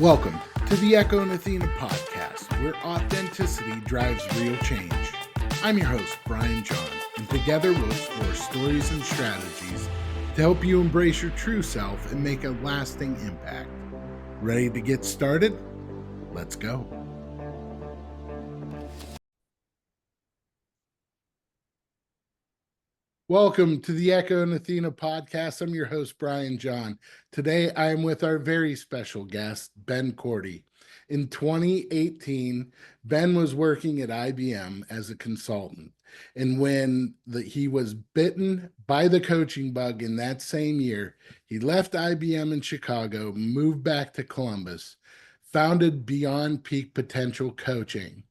Welcome to the Echo Athena Podcast, where authenticity drives real change. I'm your host, Brian John, and together we'll explore stories and strategies to help you embrace your true self and make a lasting impact. Ready to get started? Let's go. Welcome to the Echo Athena Podcast. I'm your host, Brian John. Today, I am with our very special guest, Ben Korte. In 2018, Ben was working at IBM as a consultant. And when he was bitten by the coaching bug in that same year, he left IBM in Chicago, moved back to Columbus, founded Beyond Peak Potential Coaching,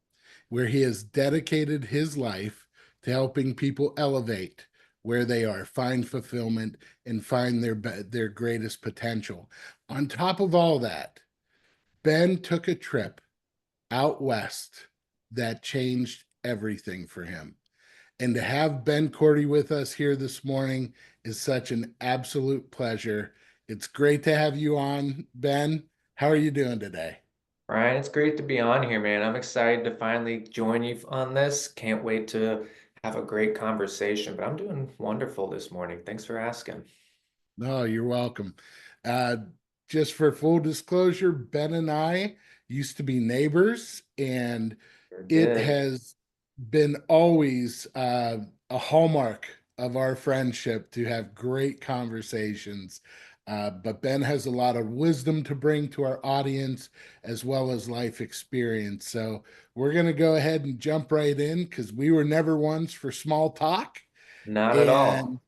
where he has dedicated his life to helping people elevate where they are, find fulfillment, and find their greatest potential. On top of all that, Ben took a trip out west that changed everything for him. And to have Ben Korte with us here this morning is such an absolute pleasure. It's great to have you on, Ben. How are you doing today? Ryan, it's great to be on here, man. I'm excited to finally join you on this. Can't wait to have a great conversation, but I'm doing wonderful this morning. Thanks for asking. No, you're welcome. Uh, just for full disclosure, Ben and I used to be neighbors, and Sure it did. has been always a hallmark of our friendship to have great conversations. But Ben has a lot of wisdom to bring to our audience as well as life experience. So we're going to go ahead and jump right in because we were never ones for small talk. Not at And all.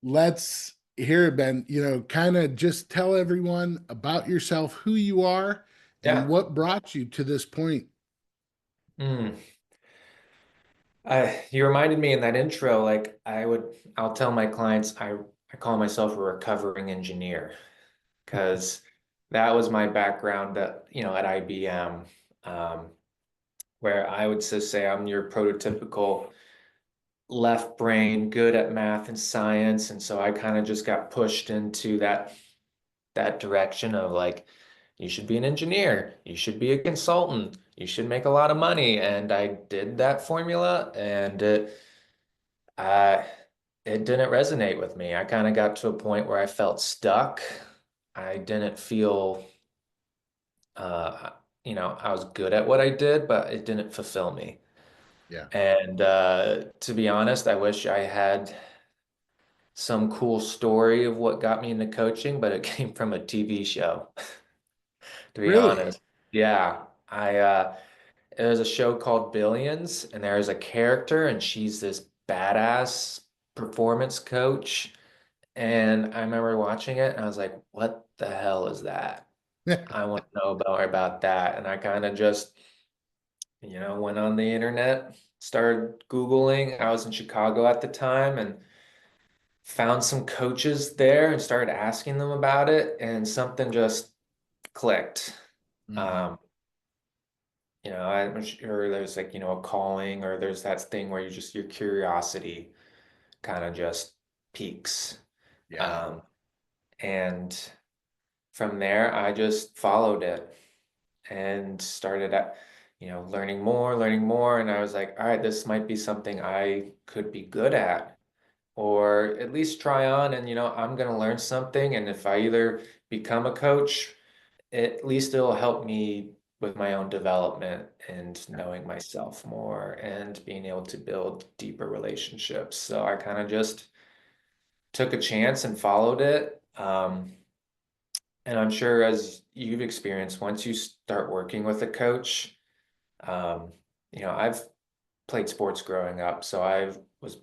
let's hear it, Ben. Kind of just tell everyone about yourself, who you are, and Yeah. what brought you to this point. Mm. You reminded me in that intro, like I'll tell my clients I call myself a recovering engineer because that was my background at IBM, um, where I would just say I'm your prototypical left brain, good at math and science, and so I kind of just got pushed into that direction of like, you should be an engineer, you should be a consultant, you should make a lot of money, and I did that formula, and uh, it didn't resonate with me. I kind of got to a point where I felt stuck. I didn't feel, uh, I was good at what I did, but it didn't fulfill me. Yeah. And to be honest, I wish I had some cool story of what got me into coaching, but it came from a TV show, to be Really? honest. Yeah, it was a show called Billions, and there's a character, and she's this badass performance coach. And I remember watching it, and I was like, what the hell is that? I want to know more about that. And I kind of just, went on the internet, started Googling. I was in Chicago at the time, and found some coaches there and started asking them about it, and something just clicked. Mhm. Um, I'm sure there's like, a calling, or there's that thing where your curiosity kind of just peaks. Yeah. Um, and from there, I just followed it and started learning more. And I was like, all right, this might be something I could be good at, or at least try on. And I'm going to learn something, and if I either become a coach, at least it'll help me with my own development and knowing myself more and being able to build deeper relationships. So I kind of just took a chance and followed it. And I'm sure, as you've experienced, once you start working with a coach, um, I've played sports growing up, so I was,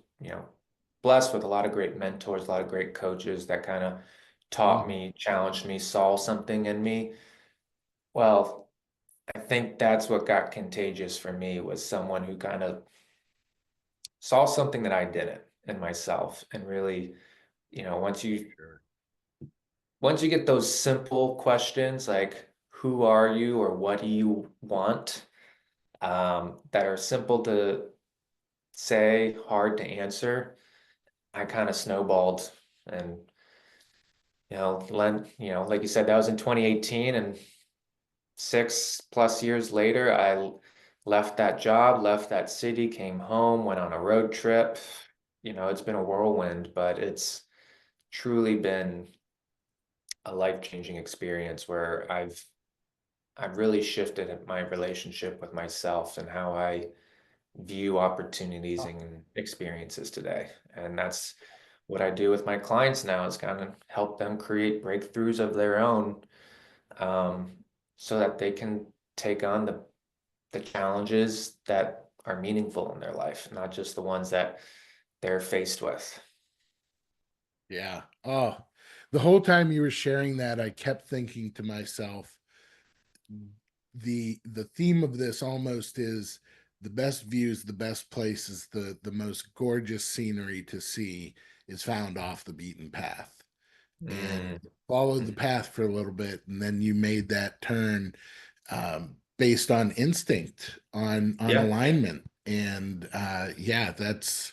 blessed with a lot of great mentors, a lot of great coaches that kind of taught Mhm. me, challenged me, saw something in me. Well, I think that's what got contagious for me, was someone who kind of saw something that I didn't in myself, and really, you know, once you Sure. once you get those simple questions like who are you or what do you want, that are simple to say, hard to answer, I kind of snowballed. And like you said, that was in 2018, and 6+ years later, I left that job, left that city, came home, went on a road trip. It's been a whirlwind, but it's truly been a life-changing experience where I've really shifted my relationship with myself and how I view opportunities and experiences today. And that's what I do with my clients now, is kind of help them create breakthroughs of their own, um, so that they can take on the challenges that are meaningful in their life, not just the ones that they're faced with. Yeah. Oh, the whole time you were sharing that, I kept thinking to myself, the theme of this almost is the best views, the best places, the most gorgeous scenery to see is found off the beaten path. And Mm. followed the path for a little bit, and then you made that turn, based on instinct, on Yeah, alignment. And yeah, that's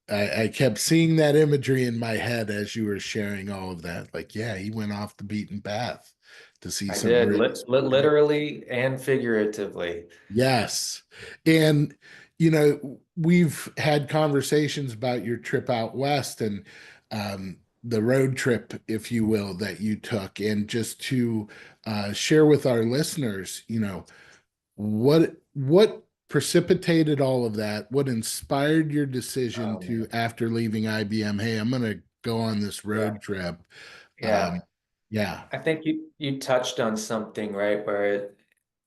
I kept seeing that imagery in my head as you were sharing all of that. Like, yeah, he went off the beaten path to see I some did, really literally and figuratively. yes. And we've had conversations about your trip out west, and the road trip, if you will, that you took. And just to share with our listeners, what precipitated all of that? What inspired your decision Oh to, man. after leaving IBM, hey, I'm going to go on this Yeah. road trip? Yeah. Um, yeah. I think you touched on something, right, where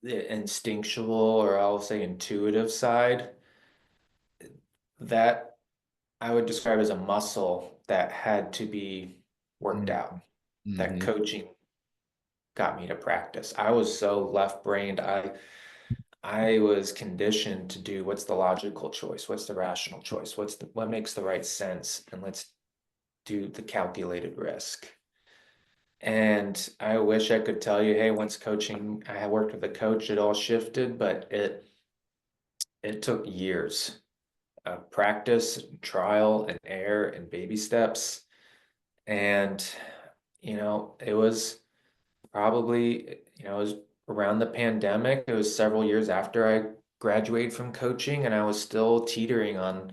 the instinctual, or I'll say intuitive side, that I would describe as a muscle that had to be worked out, that Mm-hmm. coaching got me to practice. I was so left-brained. I was conditioned to do what's the logical choice, what's the rational choice, what makes the right sense, and let's do the calculated risk. And I wish I could tell you, hey, once coaching, I worked with a coach, it all shifted, but it took years of practice, trial and error and baby steps. And, it was probably, it was around the pandemic. It was several years after I graduated from coaching, and I was still teetering on,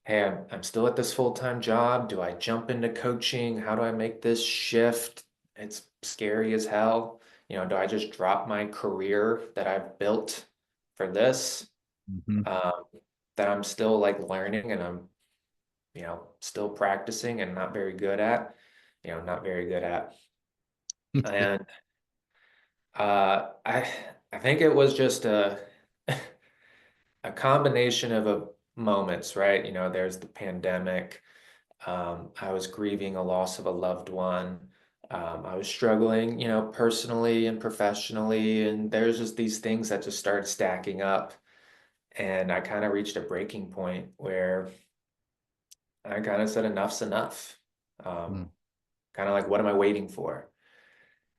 hey, I'm still at this full-time job. Do I jump into coaching? How do I make this shift? It's scary as hell. Do I just drop my career that I've built for this? Mm-hmm. Um, that I'm still like learning, and I'm, still practicing and not very good at, not very good at. And I think it was just a combination of moments, right? There's the pandemic. I was grieving a loss of a loved one. I was struggling, personally and professionally, and there's just these things that just started stacking up. And I kind of reached a breaking point where I kind of said, enough's enough. Um, kind of like, what am I waiting for?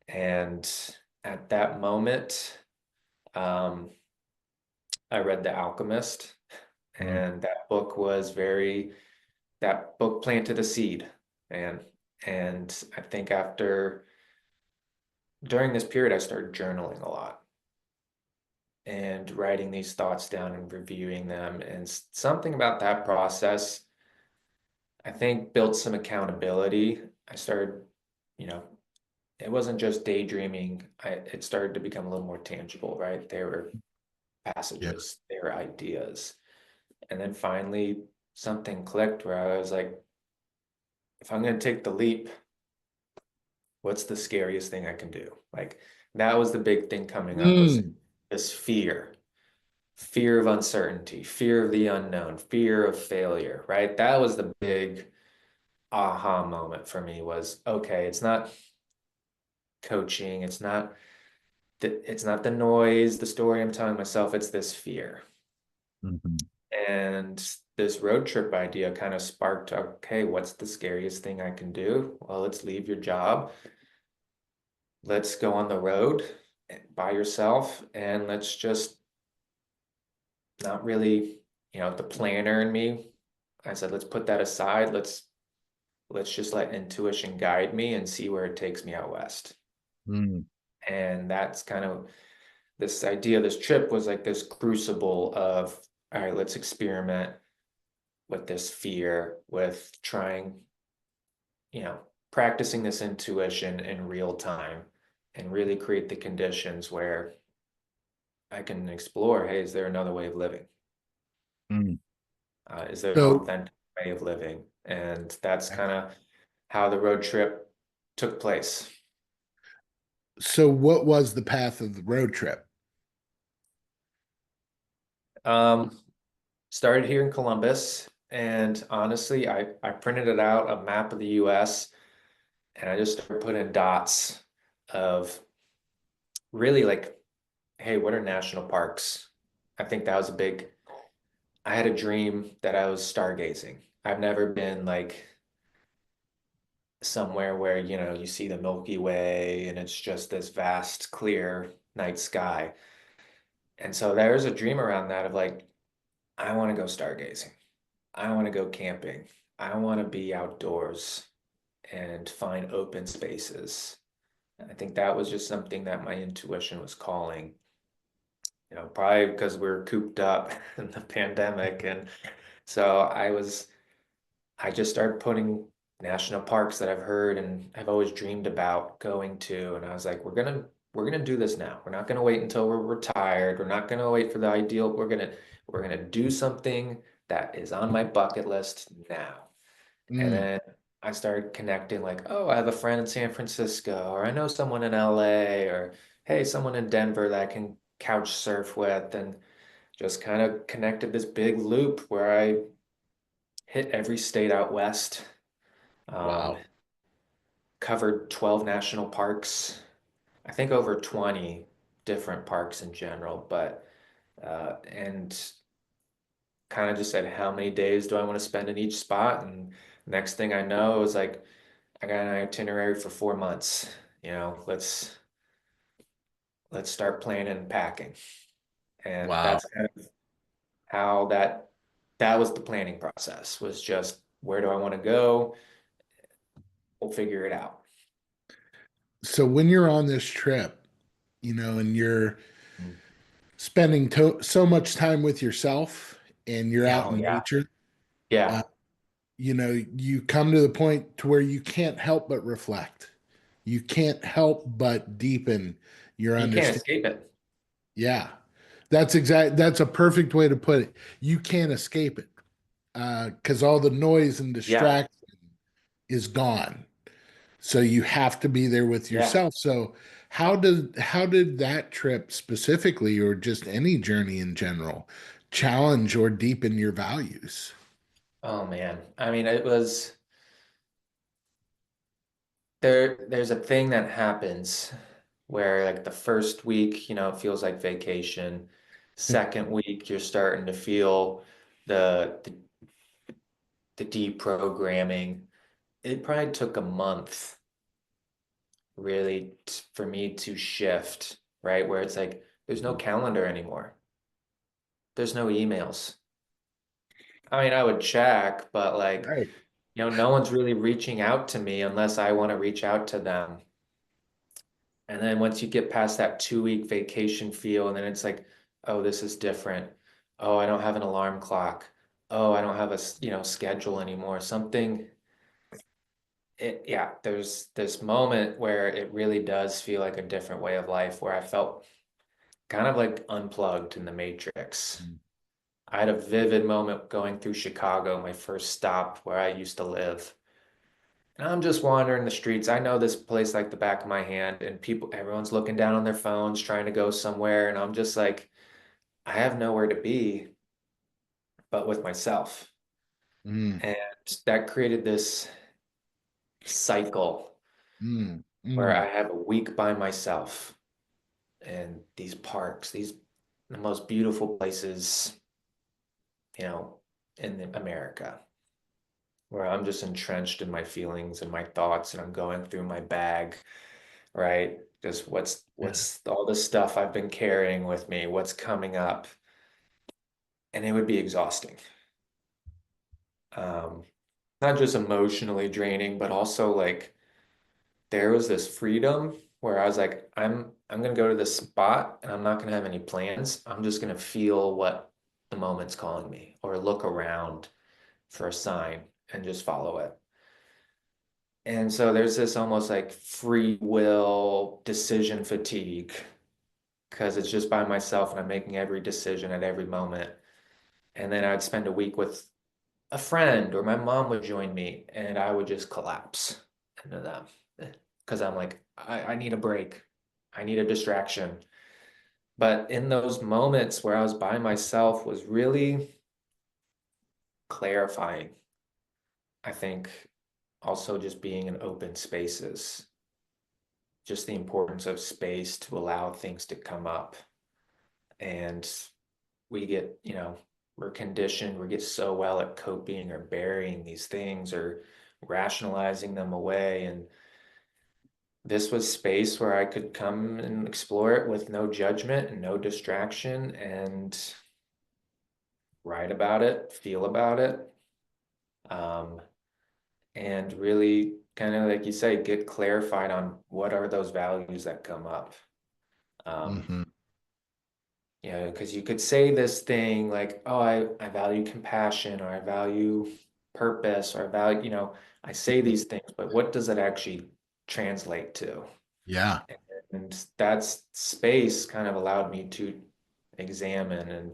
And at that moment, um, I read The Alchemist, Mm-hmm. and that book planted a seed. And I think during this period, I started journaling a lot and writing these thoughts down and reviewing them. And something about that process, I think, built some accountability. I started, you know, it wasn't just daydreaming. It started to become a little more tangible, right? There were Yeah. passages, there were ideas. And then finally, something clicked where I was like, if I'm going to take the leap, what's the scariest thing I can do? Like, that was the big thing coming up, was Mm. this fear of uncertainty, fear of the unknown, fear of failure, right? That was the big aha moment for me, was, okay, it's not coaching, it's not the noise, the story I'm telling myself, it's this fear. Mhm. And this road trip idea kind of sparked, okay, what's the scariest thing I can do? Well, let's leave your job. Let's go on the road by yourself, and let's just not really, the planner in me. I said, let's put that aside. Let's just let intuition guide me and see where it takes me out west. Mm. And that's kind of this idea, this trip was like this crucible of, all right, let's experiment with this fear, with trying, you know, practicing this intuition in real time and really create the conditions where I can explore, hey, is there another way of living? Mm. Is there an So, authentic way of living? And that's kind of how the road trip took place. so what was the path of the road trip? Um, Started here in Columbus, and honestly, I printed it out, a map of the US, and I just started putting dots of really like, hey, what are national parks? I think that was a big, I had a dream that I was stargazing. I've never been like somewhere where, you know, you see the Milky Way and it's just this vast, clear night sky. And so there's a dream around that of like, I want to go stargazing. I want to go camping. I want to be outdoors and find open spaces. I think that was just something that my intuition was calling, you know, probably because we are cooped up in the pandemic. And so I just started putting national parks that I've heard and I've always dreamed about going to. And I was like, we're gonna do this now. We're not gonna wait until we're retired. We're not gonna wait for the ideal. We're gonna do something that is on my bucket list now. And Mm, then I started connecting like, oh, I have a friend in San Francisco, or I know someone in LA, or hey, someone in Denver that I can couch surf with, and just kind of connected this big loop where I hit every state out west, um, wow. covered 12 national parks, I think over 20 different parks in general, but and kind of just said, how many days do I want to spend in each spot? And next thing I know, it was like, I got an itinerary for 4 months. You know, let's start planning and packing. And Wow. that's kind of how that was the planning process, was just where do I want to go? We'll figure it out. So when you're on this trip, and you're Mm. spending so much time with yourself and you're out Oh in yeah. nature, Yeah. uh, you come to the point to where you can't help but reflect. You can't help but deepen your You can't understanding. escape it. Yeah, that's a perfect way to put it. You can't escape it because all the noise and Yeah. distraction is gone. So you have to be there with Yeah. yourself. So how did that trip specifically, or just any journey in general, challenge or deepen your values? Oh man. I mean, it was there's a thing that happens where like the first week, you know, it feels like vacation. Second week, you're starting to feel the deprogramming. It probably took a month really for me to shift, right? Where it's like there's no calendar anymore. There's no emails. I mean, I would check, but like, Right. you know, no one's really reaching out to me unless I want to reach out to them. And then once you get past that 2 week vacation feel, and then it's like, oh, this is different. Oh, I don't have an alarm clock. Oh, I don't have a, schedule anymore. Yeah, there's this moment where it really does feel like a different way of life where I felt kind of like unplugged in the matrix. I had a vivid moment going through Chicago, my first stop where I used to live. And I'm just wandering the streets. I know this place like the back of my hand, and everyone's looking down on their phones, trying to go somewhere. And I'm just like, I have nowhere to be but with myself. Mm, And that created this cycle mm, where I mm, have a week by myself and these parks, these the most beautiful places, you know, in America, where I'm just entrenched in my feelings and my thoughts, and I'm going through my bag, right? Just what's all the stuff I've been carrying with me, what's coming up, and it would be exhausting. Um, Not just emotionally draining, but also like there was this freedom where I was like, I'm gonna go to this spot and I'm not gonna have any plans. I'm just gonna feel what the moment's calling me, or look around for a sign and just follow it. And so there's this almost like free will decision fatigue because it's just by myself and I'm making every decision at every moment. And then I'd spend a week with a friend, or my mom would join me and I would just collapse into them because I'm like, I need a break. I need a distraction. But in those moments where I was by myself was really clarifying. I think also just being in open spaces, just the importance of space to allow things to come up. And we get, we're conditioned, we get so well at coping or burying these things or rationalizing them away. And this was space where I could come and explore it with no judgment and no distraction and write about it, feel about it. Um, and really kind of like you say, get clarified on what are those values that come up. Um, Mm-hmm. because you could say this thing like, oh, I value compassion, or I value purpose, or I value, I say these things, but what does it actually translate to? Yeah. And that space kind of allowed me to examine and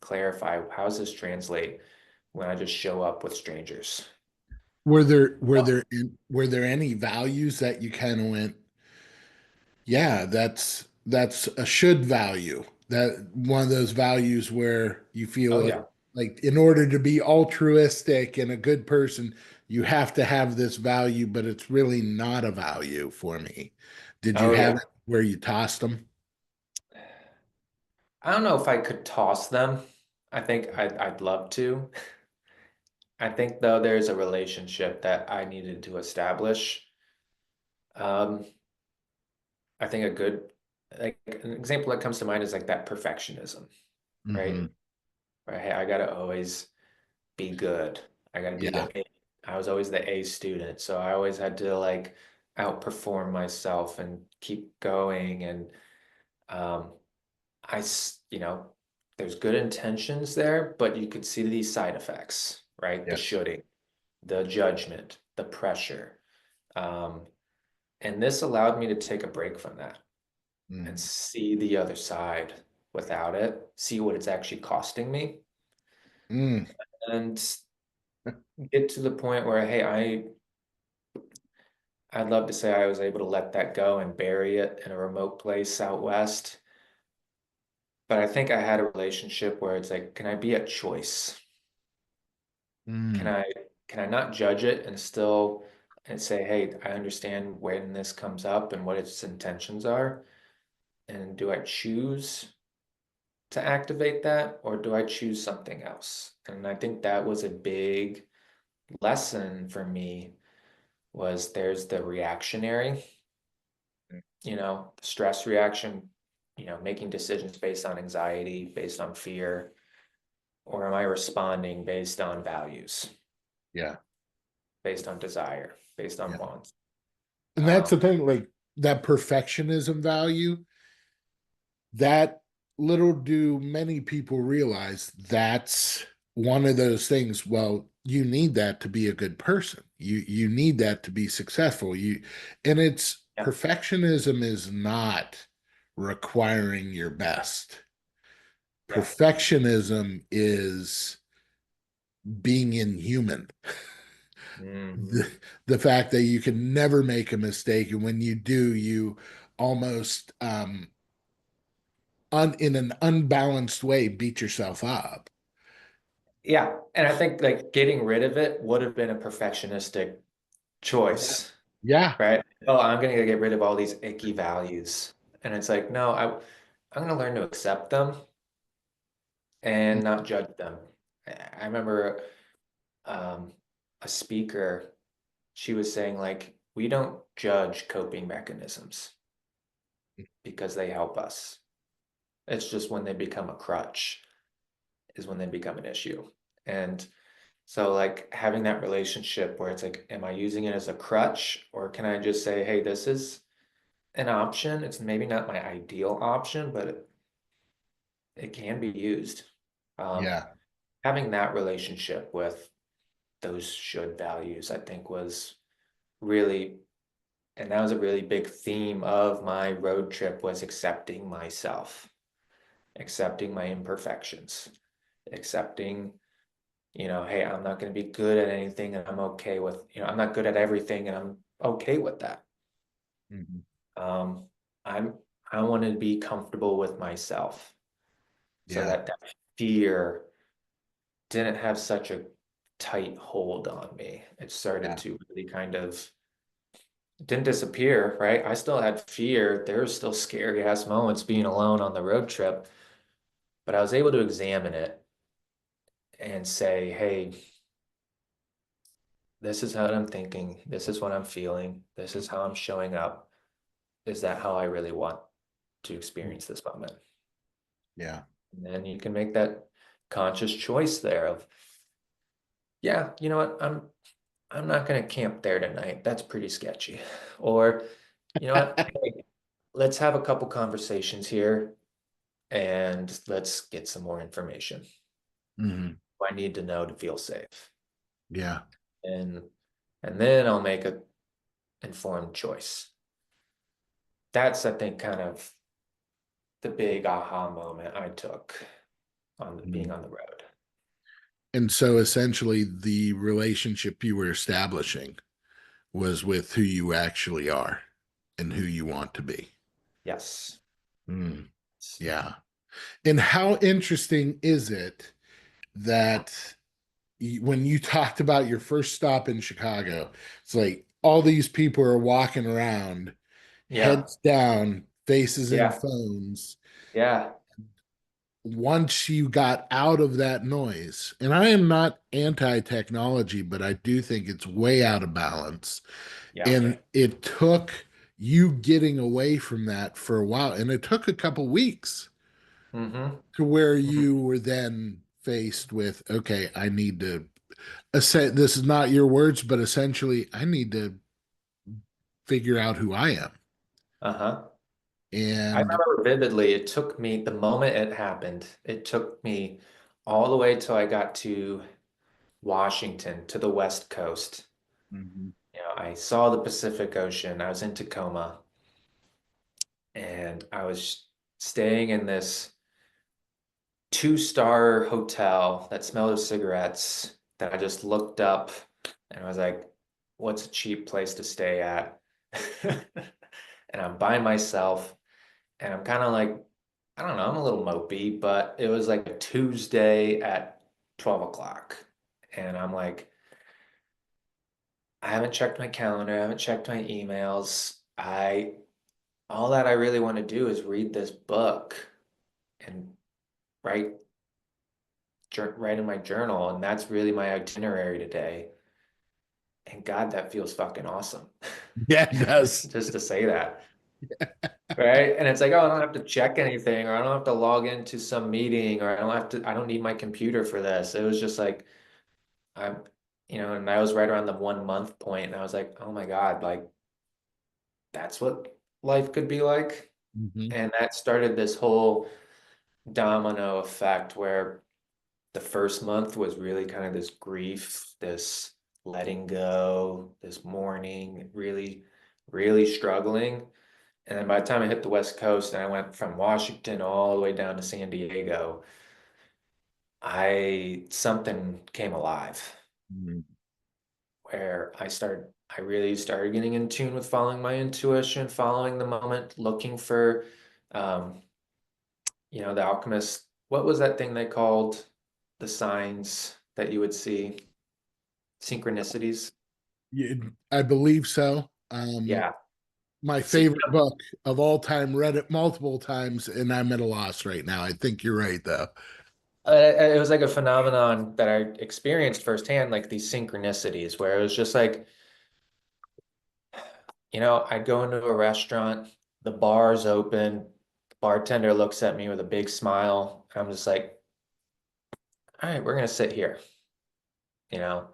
clarify, how does this translate when I just show up with strangers? Were there any values that you kind of went, yeah, that's a should value. That one of those values where you Oh feel yeah. like in order to be altruistic and a good person, you have to have this value, but it's really not a value for me. Did you Oh have yeah. it where you tossed them? I don't know if I could toss them. I think I'd love to. I think though there's a relationship that I needed to establish. Um, I think a good, like an example that comes to mind is like that perfectionism, right? Hmm. Right. Hey, I gotta always be good. I gotta be Yeah. the A. I was always the A student, so I always had to like outperform myself and keep going. And um, there's good intentions there, but you could see these side effects, right? The Yeah. shooting, the judgment, the pressure. Um, and this allowed me to take a break from that and Mm. see the other side without it, see what it's actually costing me, Mm. and get to the point where, hey, I'd love to say I was able to let that go and bury it in a remote place out west. But I think I had a relationship where it's like, can I be at choice? Can Mm. I can I not judge it and still and say, hey, I understand when this comes up and what its intentions are? And do I choose to activate that, or do I choose something else? And I think that was a big lesson for me, was there's the reactionary, the stress reaction, making decisions based on anxiety, based on fear, or am I responding based on values, Yeah. based on desire, based on Yeah. wants? And that's the Um, thing, like that perfectionism value, that little do many people realize that's one of those things. Well, you need that to be a good person. You need that to be successful. And it's yeah, perfectionism is not requiring your best. yeah. Perfectionism is being inhuman. Hmm. The fact that you can never make a mistake, and when you do, you almost in an unbalanced way beat yourself up. Yeah. And I think like getting rid of it would have been a perfectionistic Yeah. choice, Yeah. right? Oh, I'm going to get rid of all these icky values. And it's like, no, I'm going to learn to accept them and not judge them. I remember um, a speaker, she was saying, like, we don't judge coping mechanisms because they help us. It's just when they become a crutch is when they become an issue. And so, like, having that relationship where it's like, am I using it as a crutch, or can I just say, hey, an option. It's maybe not my ideal option, but it can be used. Um, Yeah. Having that relationship with those should values, I think really, and that was a really big theme of my road trip was accepting myself, accepting my imperfections, accepting, hey, I'm not going to be good at anything and I'm okay with, I'm not good at everything and I'm okay with that. Mhm. Um, I'm, I want to be comfortable with myself so Yeah. that fear didn't have such a tight hold on me. It started Yeah. to really kind of didn't disappear, right? I still had fear. There were still scary ass moments being alone on the road trip, but I was able to examine it and say, hey, this is how I'm thinking. This is what I'm feeling. This is how I'm showing up. Is that how I really want to experience this moment? Yeah. And then you can make that conscious choice there of, yeah, you know what? I'm not going to camp there tonight. That's pretty sketchy. Or, you know what? Hey, let's have a couple conversations here and let's get some more information. Hmm. I need to know to feel safe. Yeah. And then I'll make a informed choice. That's, I think, kind of the big aha moment I took on being Mhm. on the road. And so essentially, the relationship you were establishing was with who you actually are and who you want to be. Yes. Mm, yeah. And how interesting is it that when you talked about your first stop in Chicago, it's like all these people are walking around, Yeah. heads down, faces in Yeah. phones. Yeah. Once you got out of that noise, and I am not anti technology, but I do think it's way out of balance. Yeah. And it took you getting away from that for a while, and it took a couple weeks Mm-hmm. to where Mm-hmm. you were then faced with, okay, I need to say this is not your words, but essentially, I need to figure out who I am. Uh-huh. I And remember vividly, it took me, the moment it happened, it took me all the way till I got to Washington, to the West Coast. Mhm. I saw the Pacific Ocean. I was in Tacoma and I was staying in this two-star hotel that smelled of cigarettes that I just looked up and I was like, what's a cheap place to stay at? And I'm by myself and I'm kind of like, I don't know, I'm a little mopey, but it was like a Tuesday at 12 o'clock. And I'm like, I haven't checked my calendar, I haven't checked my emails. All that I really want to do is read this book and write write in my journal, and that's really my itinerary today. And God, that feels fucking awesome. yeah, it does. Just to say that. Right. And it's like, oh, I don't have to check anything, or I don't have to log into some meeting, or I don't need my computer for this. It was just like, I'm, and I was right around the 1 month point, and I was like, oh my God, like that's what life could be like. Mhm. And that started this whole domino effect where the first month was really kind of this grief, this letting go, this mourning, really, really struggling. And then by the time I hit the West Coast and I went from Washington all the way down to San Diego, something came alive Mhm. where I really started getting in tune with following my intuition, following the moment, looking for, um, the alchemist. What was that thing they called the signs that you would see? Synchronicities. Yeah, I believe so. Yeah. My See, favorite book of all time, read it multiple times, and I'm at a loss right now. I think you're right, though. it was like a phenomenon that I experienced firsthand, like these synchronicities, where it was just like, I'd go into a restaurant, the bar's open, the bartender looks at me with a big smile. I'm just like, all right, we're gonna sit here, you know,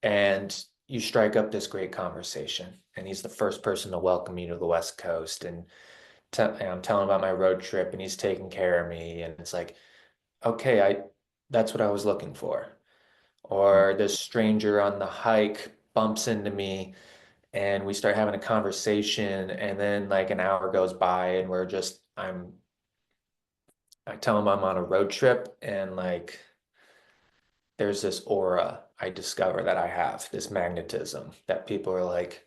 and you strike up this great conversation. and he's the first person to welcome me to the West Coast, and I'm telling him about my road trip, and he's taking care of me, and it's like, okay, I that's what I was looking for. Or this stranger on the hike bumps into me and we start having a conversation, and then like an hour goes by and I tell him I'm on a road trip, and like there's this aura I discover that I have, this magnetism that people are like,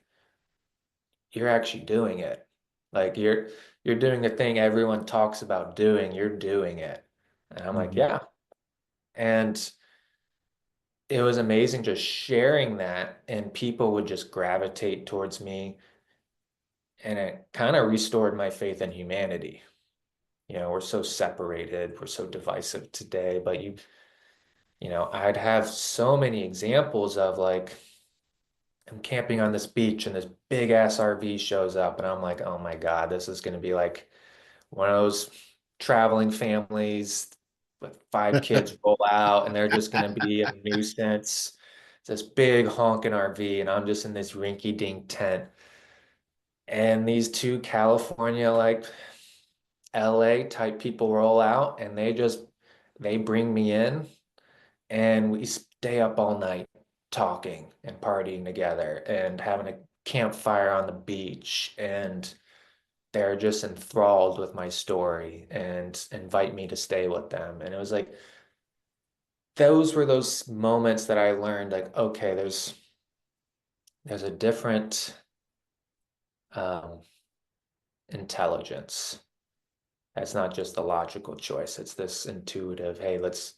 you're actually doing it. Like you're doing the thing everyone talks about doing, you're doing it. And I'm like, Mhm. yeah. And it was amazing just sharing that, and people would just gravitate towards me, and it kind of restored my faith in humanity. We're so separated, we're so divisive today, but I'd have so many examples of like, I'm camping on this beach and this big ass RV shows up, and I'm like, oh my God, this is going to be like one of those traveling families with 5 kids roll out, and they're just going to be a nuisance. It's this big honking RV, and I'm just in this rinky dink tent. And these two California, like LA type people roll out, and they bring me in, and we stay up all night talking and partying together and having a campfire on the beach, and they're just enthralled with my story and invite me to stay with them. And it was like those were those moments that I learned, like, okay, there's a different um, intelligence. That's not just a logical choice. It's this intuitive, hey, let's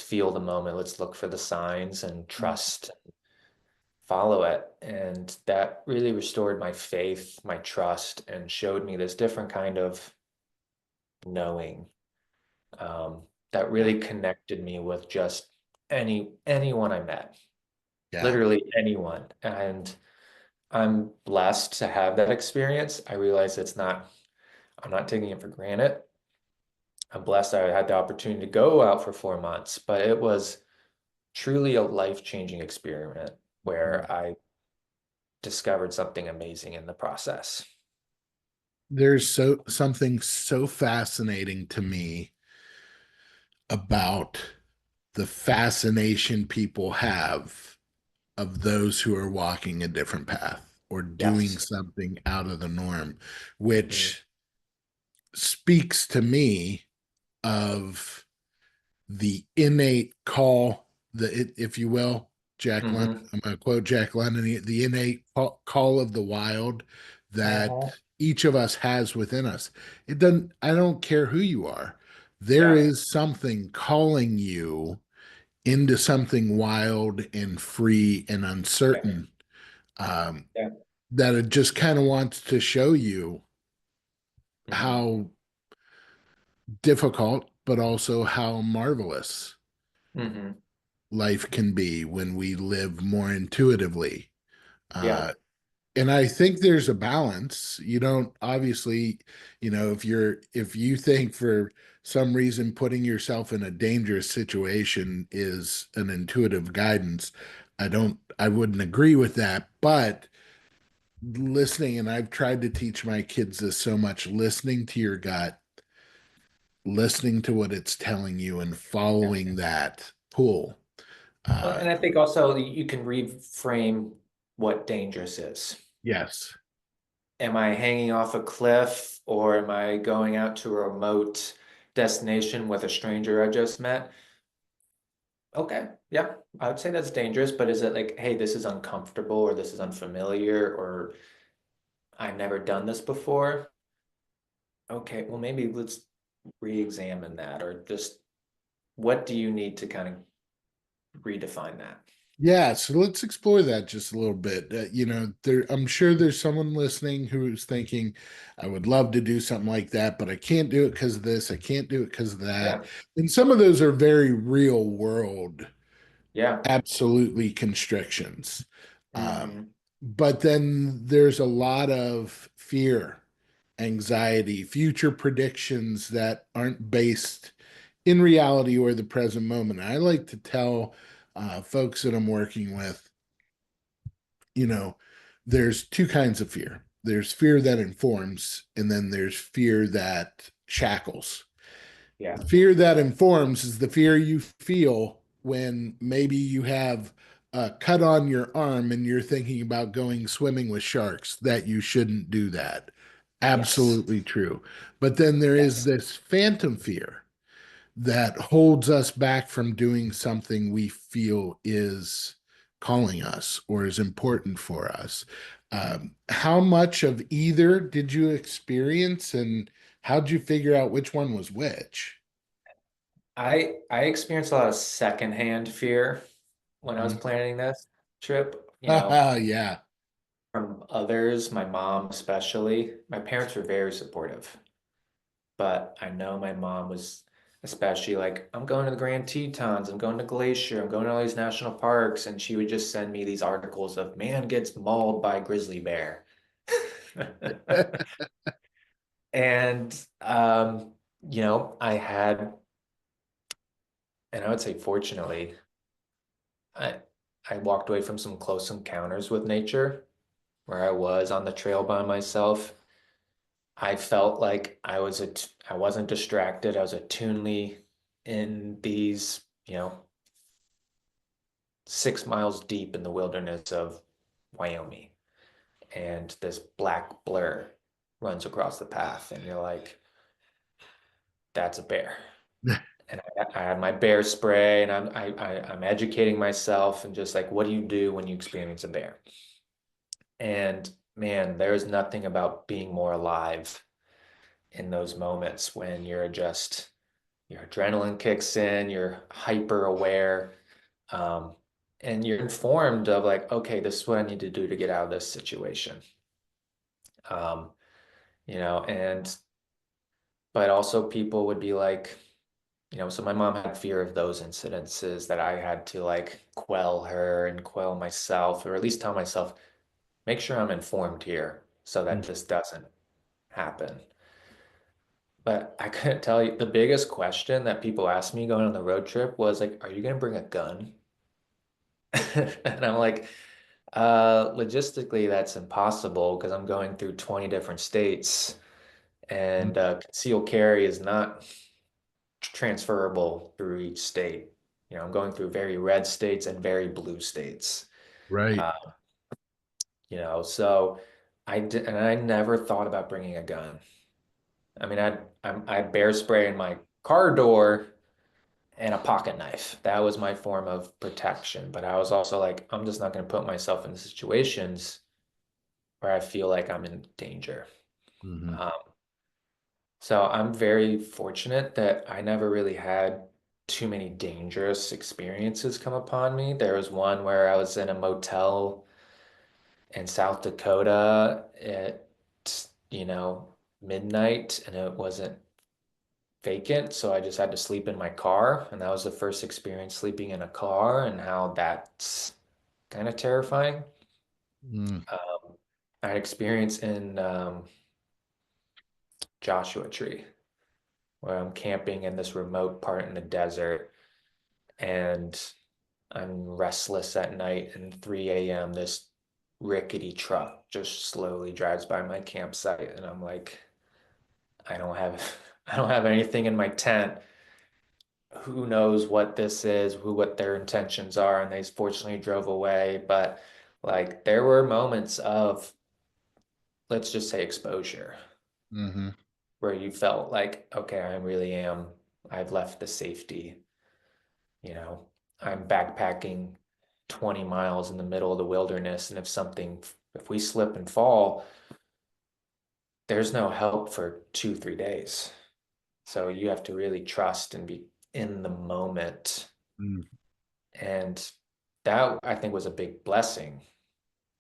feel the moment, let's look for the signs and trust, follow it. And that really restored my faith, my trust, and showed me this different kind of knowing, that Yeah. really connected me with just anyone I met, Yeah. literally anyone. And I'm blessed to have that experience. I realize I'm not taking it for granted. I'm blessed I had the opportunity to go out for 4 months, but it was truly a life-changing experiment where I discovered something amazing in the process. There's something so fascinating to me about the fascination people have of those who are walking a different path or doing Yes. something out of the norm, Mm, which speaks to me of the innate call, if you will, Jack London. hmm I'm going to quote Jack London: the innate call of the wild that hmm each of us has within us. It doesn't. I don't care who you are. There Yeah. is something calling you into something wild and free and Yeah. uncertain, um, Yeah. that it just kind of wants to show you hmm how difficult, but also how marvelous hmm life can be when we live more intuitively. Yeah. Uh, and I think there's a balance. You don't obviously, if you think for some reason putting yourself in a dangerous situation is an intuitive guidance, I wouldn't agree with that. But listening, and I've tried to teach my kids this so much, listening to your gut, listening to what it's telling you and Yeah. following that pull. Well, Uh, and I think also you can reframe what dangerous is. yes. Am I hanging off a cliff, or am I going out to a remote destination with a stranger I just met? Okay, yeah, I would say that's dangerous, but is it like, hey, this is uncomfortable, or this is unfamiliar, or I've never done this before? Okay, well, maybe let's re-examine that, or just what do you need to kind of redefine that? Yeah, so let's explore that just a little bit. I'm sure there's someone listening who's thinking, I would love to do something like that, but I can't do it because of this. I can't do it because of that. Yeah, And some of those are very real world, yeah. absolutely constrictions. Um, hmm but then there's a lot of fear, anxiety, future predictions that aren't based in reality or the present moment. I like to tell folks that I'm working with, you know, there's two kinds of fear. There's fear that informs, and then there's fear that shackles. Yeah. The fear that informs is the fear you feel when maybe you have a cut on your arm and you're thinking about going swimming with sharks, that you shouldn't do that. Yes. Absolutely true. But then there is Yes. this phantom fear that holds us back from doing something we feel is calling us or is important for us. How much of either did you experience, and how'd you figure out which one was which? I experienced a lot of secondhand fear when I was Mhm. planning this trip, Yeah. from others, my mom especially. My parents were very supportive, but I know my mom was especially like, I'm going to the Grand Tetons, I'm going to Glacier, I'm going to all these national parks, and she would just send me these articles of man gets mauled by grizzly bear. And I had, and I would say fortunately, I I walked away from some close encounters with nature where I was on the trail by myself. I felt like I wasn't distracted. I was attunedly in these, 6 miles deep in the wilderness of Wyoming, and this black blur runs across the path, and you're like, that's a bear. And I had my bear spray, and I'm educating myself, and just like, what do you do when you experience a bear? And man, there's nothing about being more alive in those moments when your adrenaline kicks in, you're hyper aware, um, and you're informed of like, okay, this is what I need to do to get out of this situation. Um, and but also people would be like, so my mom had fear of those incidences that I had to like quell her and quell myself, or at least tell myself, make sure I'm informed here so that this doesn't happen. But I couldn't tell you, the biggest question that people asked me going on the road trip was like, are you going to bring a gun? And I'm like, logistically, that's impossible because I'm going through 20 different states, and concealed carry is not transferable through each state. I'm going through very red states and very blue states. Right. Uh, so I did, and I never thought about bringing a gun. I mean, I bear spray in my car door and a pocket knife. That was my form of protection. But I was also like, I'm just not going to put myself in situations where I feel like I'm in danger. Mhm. Um, so I'm very fortunate that I never really had too many dangerous experiences come upon me. There was one where I was in a motel in South Dakota at, you know, midnight, and it wasn't vacant, so I just had to sleep in my car, and that was the first experience sleeping in a car and how that's kind of terrifying. Mm. I had experience in Joshua Tree where I'm camping in this remote part in the desert, and I'm restless at night, and 3 a.m. this rickety truck just slowly drives by my campsite, and I'm like, I don't have I don't have anything in my tent. Who knows what this is, what their intentions are, and they fortunately drove away. But like there were moments of, let's just say, exposure Mhm. where you felt like, okay, I really am, I've left the safety, you know, I'm backpacking 20 miles in the middle of the wilderness, and if we slip and fall, there's no help for 2, 3 days. So you have to really trust and be in the moment. Mm. And that I think was a big blessing.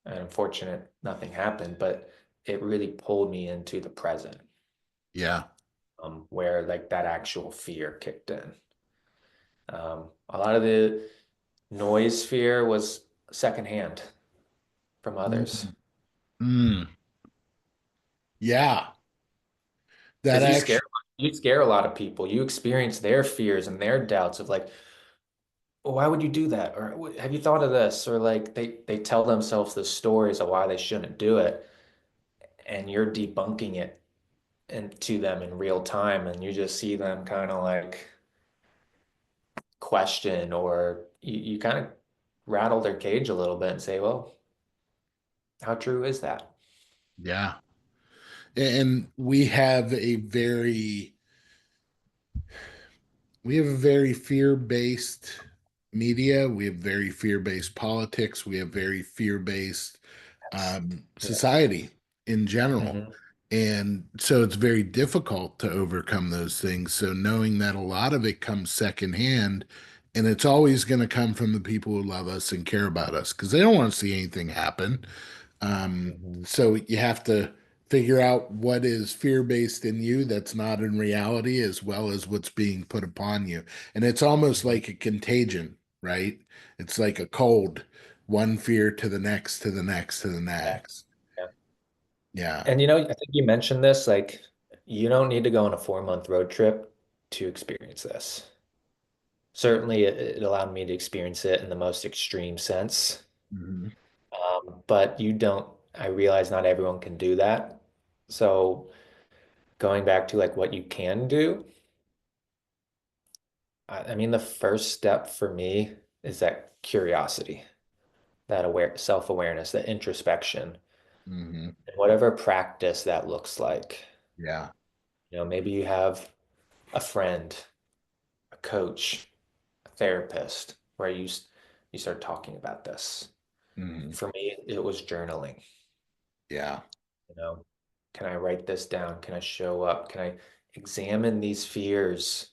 And unfortunate, nothing happened, but it really pulled me into the present, Yeah. where like that actual fear kicked in. A lot of the noise fear was secondhand from others Mm. Mm. Yeah. That because actually. you scare a lot of people. You experience their fears and their doubts of like, well, why would you do that? Or have you thought of this? Or like they tell themselves the stories of why they shouldn't do it, and you're debunking it and to them in real time, and you just see them kind of like question, or you kind of rattle their cage a little bit and say, well, how true is that? Yeah. And we have a very fear-based media. We have very fear-based politics. We have very fear-based Yes. Yes. society in general. Hmm. And so it's very difficult to overcome those things. So knowing that a lot of it comes secondhand, and it's always going to come from the people who love us and care about us because they don't want to see anything happen. Hmm. So you have to figure out what is fear-based in you that's not in reality, as well as what's being put upon you. And it's almost Hmm. like a contagion, right? It's like a cold, one fear to the next, to the next, to the next. Yeah. Yeah. And you know, I think you mentioned this, like you don't need to go on a 4 month road trip to experience this. Certainly, it allowed me to experience it in the most extreme sense. Mhm. But you don't, I realize not everyone can do that. So going back to like what you can do, I mean, the first step for me is that curiosity, that self-awareness, that introspection, Mhm. and whatever practice that looks like. Yeah. You know, maybe you have a friend, a coach, a therapist, where you start talking about this. Mhm. For me, it was journaling. Yeah. You know, can I write this down? Can I show up? Can I examine these fears?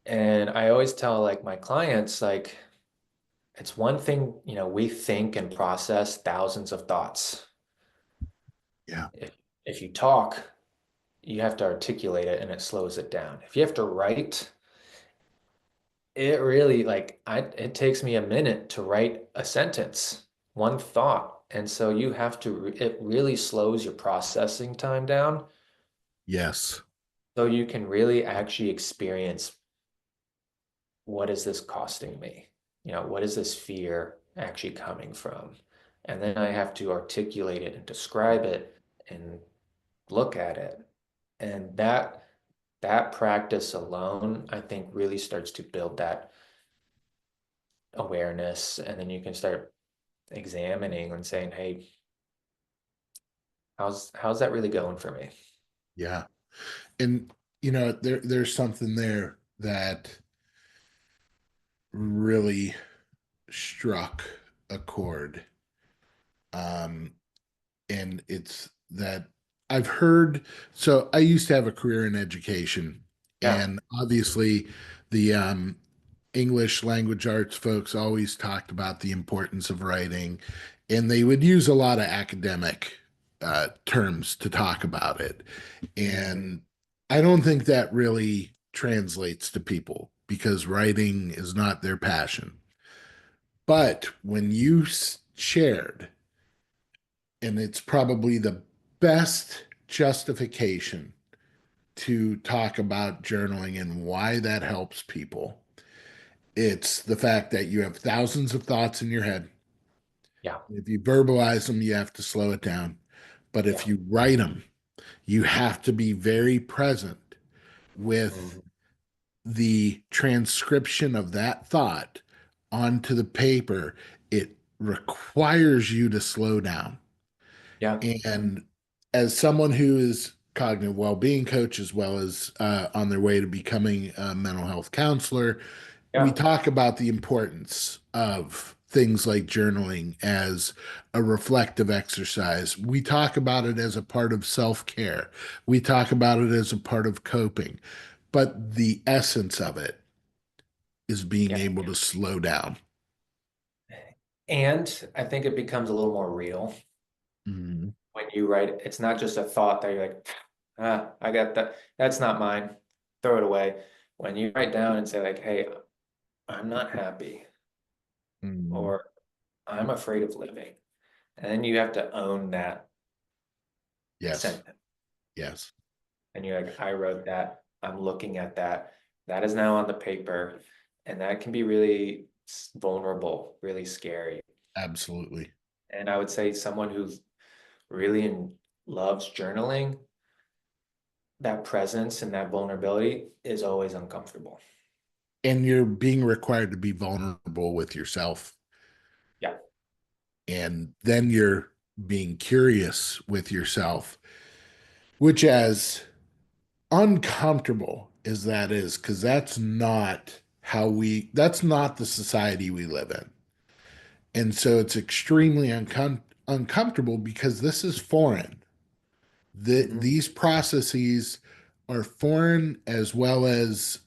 And I always tell like my clients, like, it's one thing, you know, we think and process thousands of thoughts. Yeah. If you talk, you have to articulate it and it slows it down. If you have to write, it really like it takes me a minute to write a sentence, one thought. And so you have to, it really slows your processing time down Yes. so you can really actually experience what is this costing me? You know, what is this fear actually coming from? And then I have to articulate it and describe it and look at it. And that practice alone, I think really starts to build that awareness. And then you can start examining and saying, hey, how's that really going for me? Yeah. And there's something there that really struck a chord. Um, and it's that I've heard. So I used to have a career in education, Yeah, and obviously, the English language arts folks always talked about the importance of writing, and they would use a lot of academic terms to talk about it. hmm, And I don't think that really translates to people because writing is not their passion. But when you shared, and it's probably the best justification to talk about journaling and why that helps people. It's the fact that you have thousands of thoughts in your head. yeah, If you verbalize them, you have to slow it down. But if yeah, you write them, you have to be very present with hmm, the transcription of that thought onto the paper. It requires you to slow down. yeah, And as someone who is cognitive well-being coach as well as on their way to becoming a mental health counselor, we yeah, talk about the importance of things like journaling as a reflective exercise. We talk about it as a part of self-care. We talk about it as a part of coping. But the essence of it is being yeah. able to slow down. And I think it becomes a little more real Mhm. when you write it. It's not just a thought that you're like, ah, I got that. That's not mine. Throw it away. When you write down and say like, hey, I'm not happy Mhm. or I'm afraid of living. And then you have to own that Yes. sentence. Yes. And you're like, I wrote that. I'm looking at that. That is now on the paper. And that can be really vulnerable, really scary. Absolutely. And I would say someone who really loves journaling, that presence and that vulnerability is always uncomfortable. And you're being required to be vulnerable with yourself. Yeah. And then you're being curious with yourself, which, as uncomfortable as that is, because that's not the society we live in. And so it's extremely uncomfortable because this is foreign. Hmm. These processes are foreign, as well as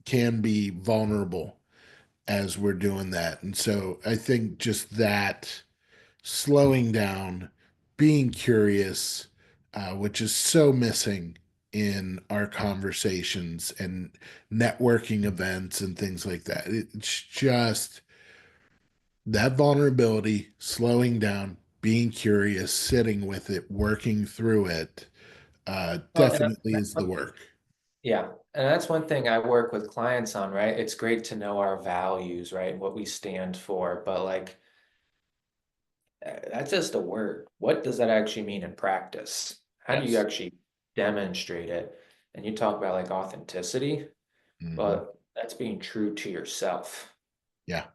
can be vulnerable as we're doing that. And so I think just that slowing down, being curious, which is so missing in our conversations and networking events and things like that. It's just that vulnerability, slowing down, being curious, sitting with it, working through it, Well, definitely is the work. yeah. And that's one thing I work with clients on, right? It's great to know our values, right? What we stand for, but like that's just a word. What does that actually mean in practice? How do you Yes. actually demonstrate it? And you talk about like authenticity, Hmm. but that's being true to yourself. Yeah.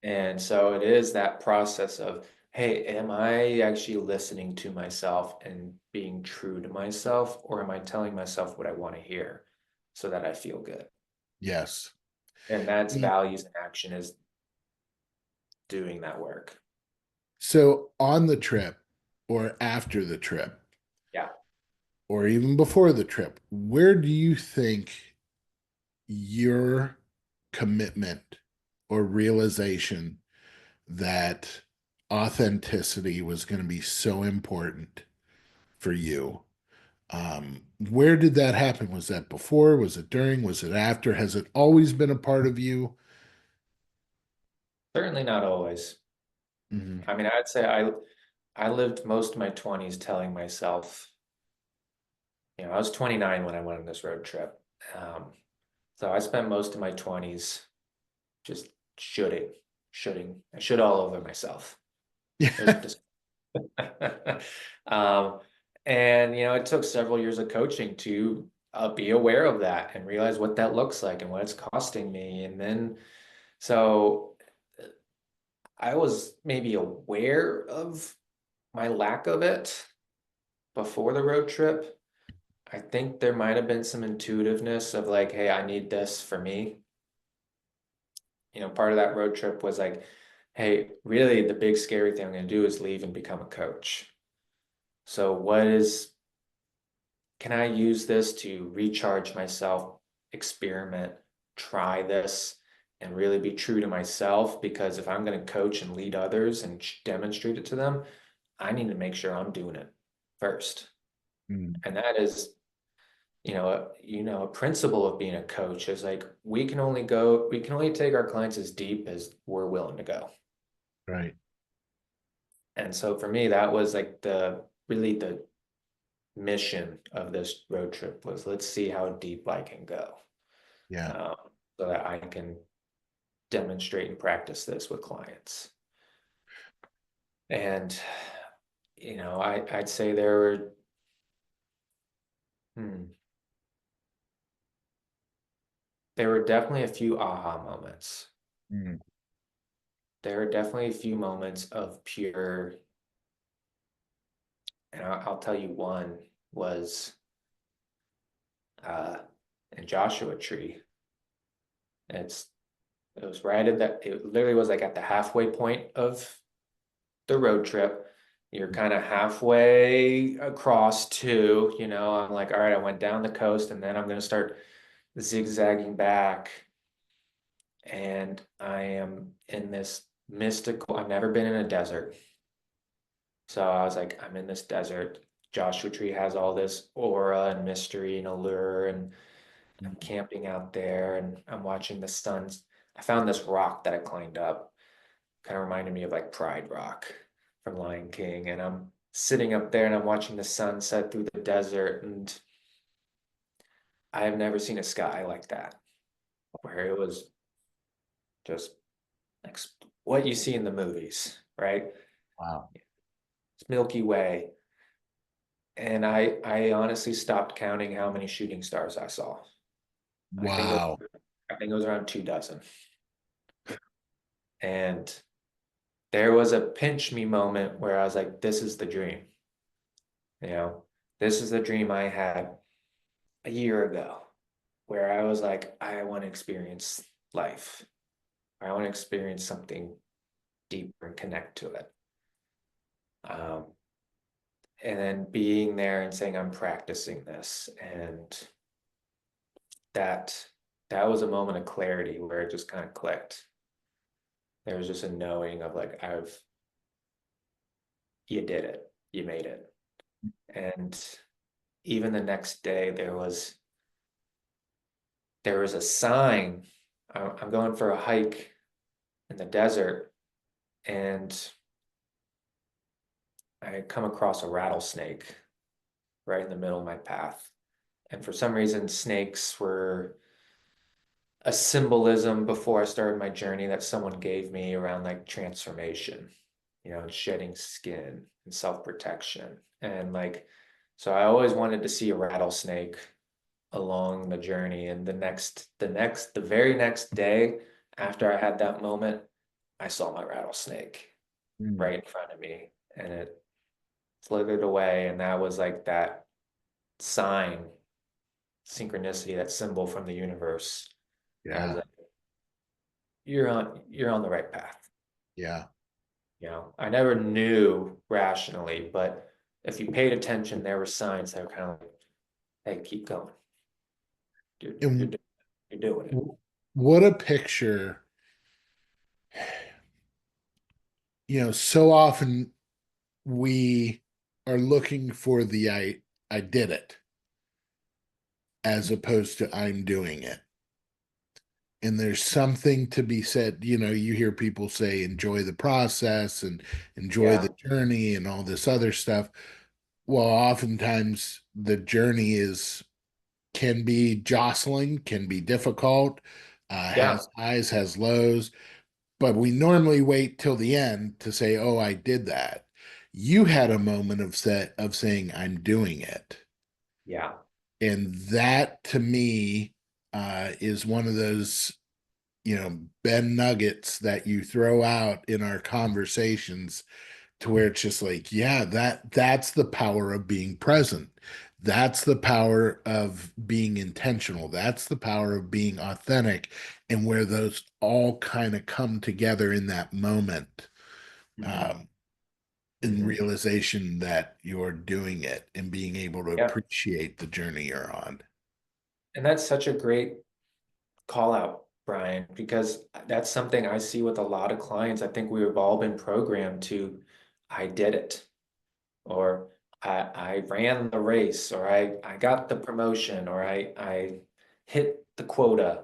And so it is that process of, hey, am I actually listening to myself and being true to myself, or am I telling myself what I want to hear so that I feel good? Yes. And that's Mm. values and action is doing that work. So on the trip or after the trip, Yeah. or even before the trip, where do you think your commitment or realization that authenticity was going to be so important for you? Where did that happen? Was that before? Was it during? Was it after? Has it always been a part of you? Certainly not always. Mhm. I mean, I'd say I lived most of my 20s telling myself, I was 29 when I went on this road trip. Um, so I spent most of my 20s just shooting, shooting. I should all over myself. It was Yeah. just um, and it took several years of coaching to be aware of that and realize what that looks like and what it's costing me. And then so I was maybe aware of my lack of it before the road trip. I think there might have been some intuitiveness of like, hey, I need this for me. Part of that road trip was like, hey, really the big scary thing I'm going to do is leave and become a coach. So can I use this to recharge myself, experiment, try this, and really be true to myself? Because if I'm going to coach and lead others and demonstrate it to them, I need to make sure I'm doing it first. Mm. And that is, a principle of being a coach is like we can only take our clients as deep as we're willing to go. Right. And so for me, that was like the mission of this road trip was let's see how deep I can go, Yeah. um, so that I can demonstrate and practice this with clients. And I'd say hmm, there were definitely a few aha moments. Mm. There are definitely a few moments of pure, and I'll tell you one was uh, in Joshua Tree. It's it was right at that. It literally was like at the halfway point of the road trip. You're kind of halfway across too, I'm like, all right, I went down the coast and then I'm going to start zigzagging back. And I am in this mystical, I've never been in a desert. So I was like, I'm in this desert. Joshua Tree has all this aura and mystery and allure, and I'm camping out there and I'm watching the suns. I found this rock that I climbed up, kind of reminded me of like Pride Rock from Lion King. And I'm sitting up there and I'm watching the sunset through the desert. And I have never seen a sky like that, where it was just like what you see in the movies, right? Wow. It's Milky Way. And I honestly stopped counting how many shooting stars I saw. I think it Wow. I think it was around 2 dozen. And there was a pinch me moment where I was like, this is the dream. You know, this is the dream I had a year ago, where I was like, I want to experience life. I want to experience something deeper and connect to it. Um, and then being there and saying, I'm practicing this. And that that was a moment of clarity where it just kind of clicked. There was just a knowing of like, you did it, you made it. And even the next day, there was a sign. I'm going for a hike in the desert, and I come across a rattlesnake right in the middle of my path. And for some reason, snakes were a symbolism before I started my journey that someone gave me around like transformation, shedding skin and self-protection. And like, so I always wanted to see a rattlesnake along the journey. And the very next day after I had that moment, I saw my rattlesnake Mm. right in front of me, and it slithered away. And that was like that sign, synchronicity, that symbol from the universe. I was Yeah. like, you're on the right path. Yeah. I never knew rationally, but if you paid attention, there were signs that were kind of like, hey, keep going. You're, you're, And do- you're doing it. what a picture. So often we are looking for the I did it as opposed to I'm doing it. And there's something to be said, you hear people say enjoy the process and enjoy the Yeah. journey and all this other stuff. Well, oftentimes the journey is can be jostling, can be difficult, Yeah. has highs, has lows, but we normally wait till the end to say, "Oh, I did that." You had a moment of saying, "I'm doing it," Yeah. and that to me is one of those Ben nuggets that you throw out in our conversations to where it's just like, yeah, that's the power of being present. That's the power of being intentional. That's the power of being authentic, and where those all kind of come together in that moment, Hmm. um, in Hmm. realization that you're doing it and being able to Yeah. appreciate the journey you're on. And that's such a great call out, Brian, because that's something I see with a lot of clients. I think we've all been programmed to, I did it, or I ran the race, or I got the promotion, or I hit the quota,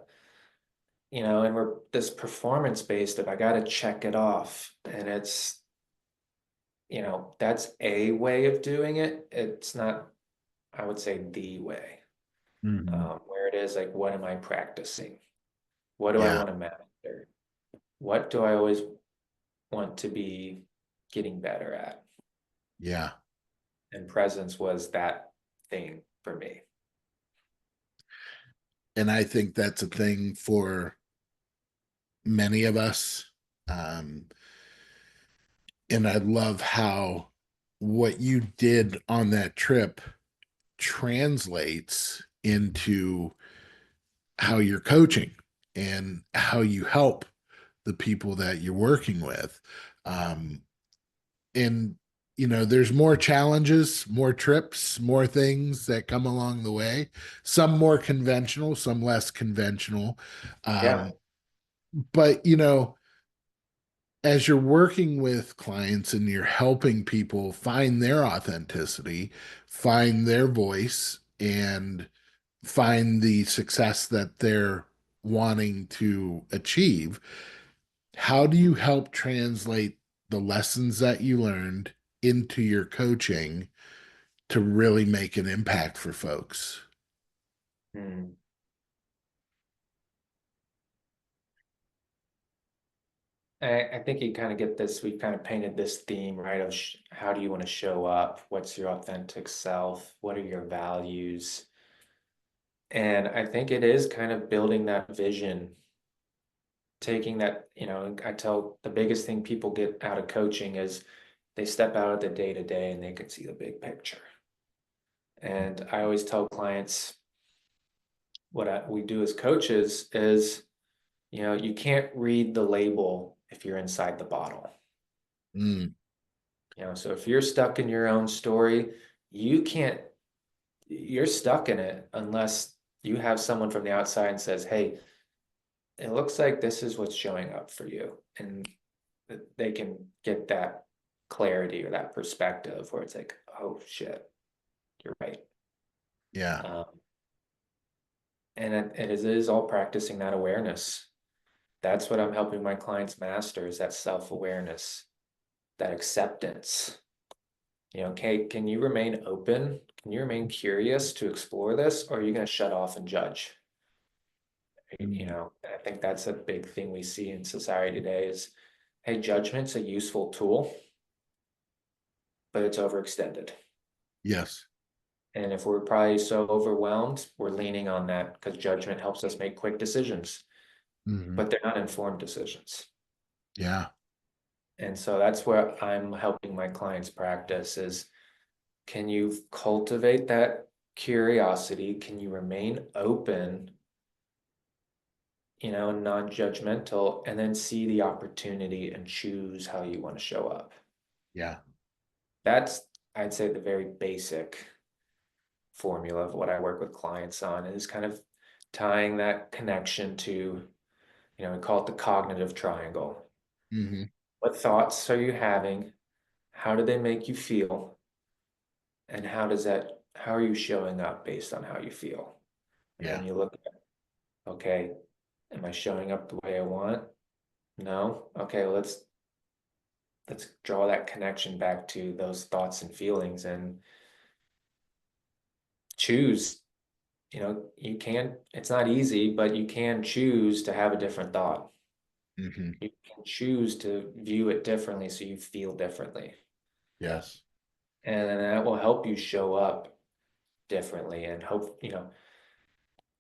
and we're this performance based if I got to check it off. And that's a way of doing it. It's not, I would say, the way, Mhm. where it is like, what am I practicing? What do I Yeah, want to master? What do I always want to be getting better at? yeah. And presence was that thing for me. And I think that's a thing for many of us. Um, and I love how what you did on that trip translates into how you're coaching and how you help the people that you're working with. Um, and there's more challenges, more trips, more things that come along the way. Some more conventional, some less conventional. Yeah. Um, but as you're working with clients and you're helping people find their authenticity, find their voice, and find the success that they're wanting to achieve, how do you help translate the lessons that you learned into your coaching to really make an impact for folks? Hmm. I think you kind of get this, we've kind of painted this theme, right, of how do you want to show up? What's your authentic self? What are your values? And I think it is kind of building that vision, taking that, I tell the biggest thing people get out of coaching is they step out of the day to day and they can see the big picture. And I always tell clients we do as coaches is, you can't read the label if you're inside the bottle. Mm, So if you're stuck in your own story, you can't, you're stuck in it unless you have someone from the outside and says, hey, it looks like this is what's showing up for you. And they can get that clarity or that perspective where it's like, oh shit, you're right. yeah. Um, and it is all practicing that awareness. That's what I'm helping my clients master is that self-awareness, that acceptance. Okay, can you remain open? Can you remain curious to explore this, or are you going to shut off and judge? Mm, I think that's a big thing we see in society today is, hey, judgment's a useful tool, but it's overextended. yes. And if we're probably so overwhelmed, we're leaning on that because judgment helps us make quick decisions, Hmm. but they're not informed decisions. Yeah. And so that's where I'm helping my clients practice is, can you cultivate that curiosity? Can you remain open, non-judgmental, and then see the opportunity and choose how you want to show up? Yeah. That's, I'd say, the very basic formula of what I work with clients on is kind of tying that connection to, we call it the cognitive triangle. Hmm. What thoughts are you having? How do they make you feel? And how are you showing up based on how you feel? And Yeah. then you look at, okay, am I showing up the way I want? No. Okay, well, let's draw that connection back to those thoughts and feelings and choose. You can, it's not easy, but you can choose to have a different thought. Hmm. You can choose to view it differently so you feel differently. Yes. And then that will help you show up differently and hope,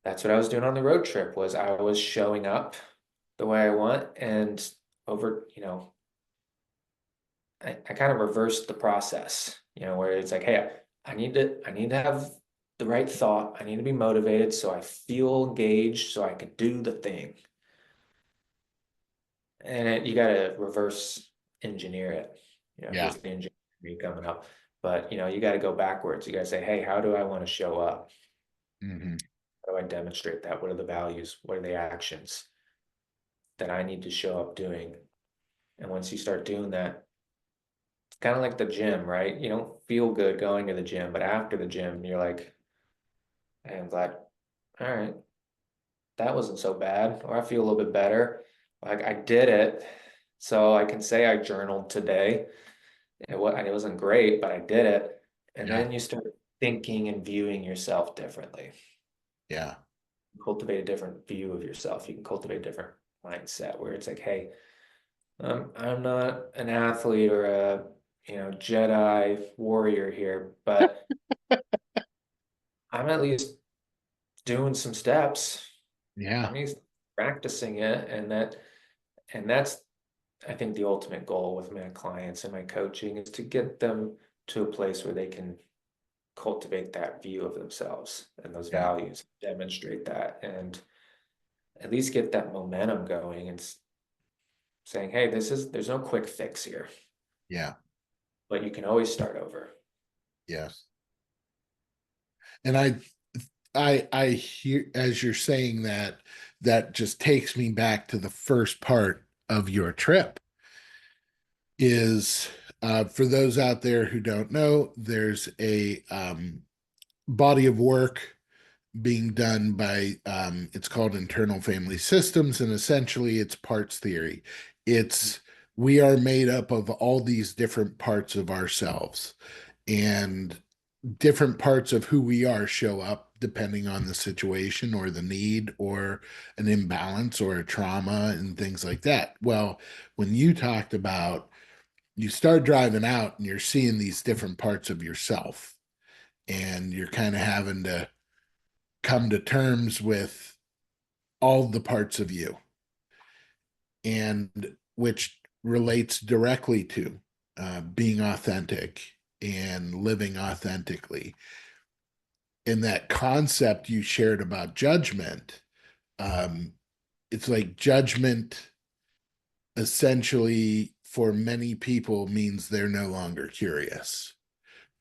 that's what I was doing on the road trip was I was showing up the way I want and over, I kind of reversed the process, where it's like, hey, I need to have the right thought. I need to be motivated so I feel engaged so I can do the thing. And you got to reverse engineer it. Yeah. Here's the engineer coming up. But you got to go backwards. You got to say, hey, how do I want to show up? Hmm. How do I demonstrate that? What are the values? What are the actions that I need to show up doing? And once you start doing that, it's kind of like the gym, right? You don't feel good going to the gym, but after the gym, you're like, hey, I'm glad. All right, that wasn't so bad. Or I feel a little bit better. Like I did it. So I can say I journaled today. It wasn't great, but I did it. And Yeah. then you start thinking and viewing yourself differently. Yeah. Cultivate a different view of yourself. You can cultivate a different mindset where it's like, hey, I'm not an athlete or a Jedi warrior here, but I'm at least doing some steps. Yeah. I'm at least practicing it, and that's I think the ultimate goal with my clients and my coaching is to get them to a place where they can cultivate that view of themselves and those Yeah. values, demonstrate that, and at least get that momentum going and saying, hey, there's no quick fix here, Yeah. but you can always start over. Yes. And I hear as you're saying that, that just takes me back to the first part of your trip is for those out there who don't know, there's a body of work being done by it's called internal family systems, and essentially it's parts theory. It's we are made up of all these different parts of ourselves, and different parts of who we are show up depending on the situation or the need or an imbalance or a trauma and things like that. Well, when you talked about you start driving out and you're seeing these different parts of yourself and you're kind of having to come to terms with all the parts of you, and which relates directly to being authentic and living authentically. In that concept you shared about judgment, um, it's like judgment essentially for many people means they're no longer curious,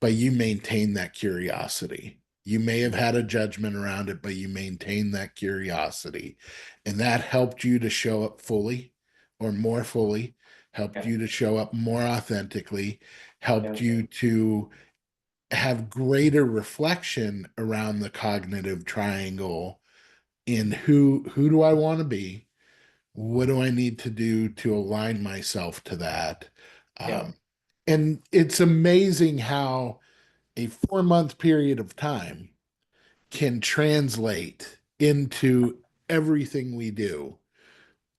but you maintain that curiosity. You may have had a judgment around it, but you maintain that curiosity. And that helped you to show up fully or more fully, helped Yeah. you to show up more authentically, helped Yeah. you to have greater reflection around the cognitive triangle in who do I want to be? What do I need to do to align myself to that? Yeah. Um, and it's amazing how a 4 month period of time can translate into everything we do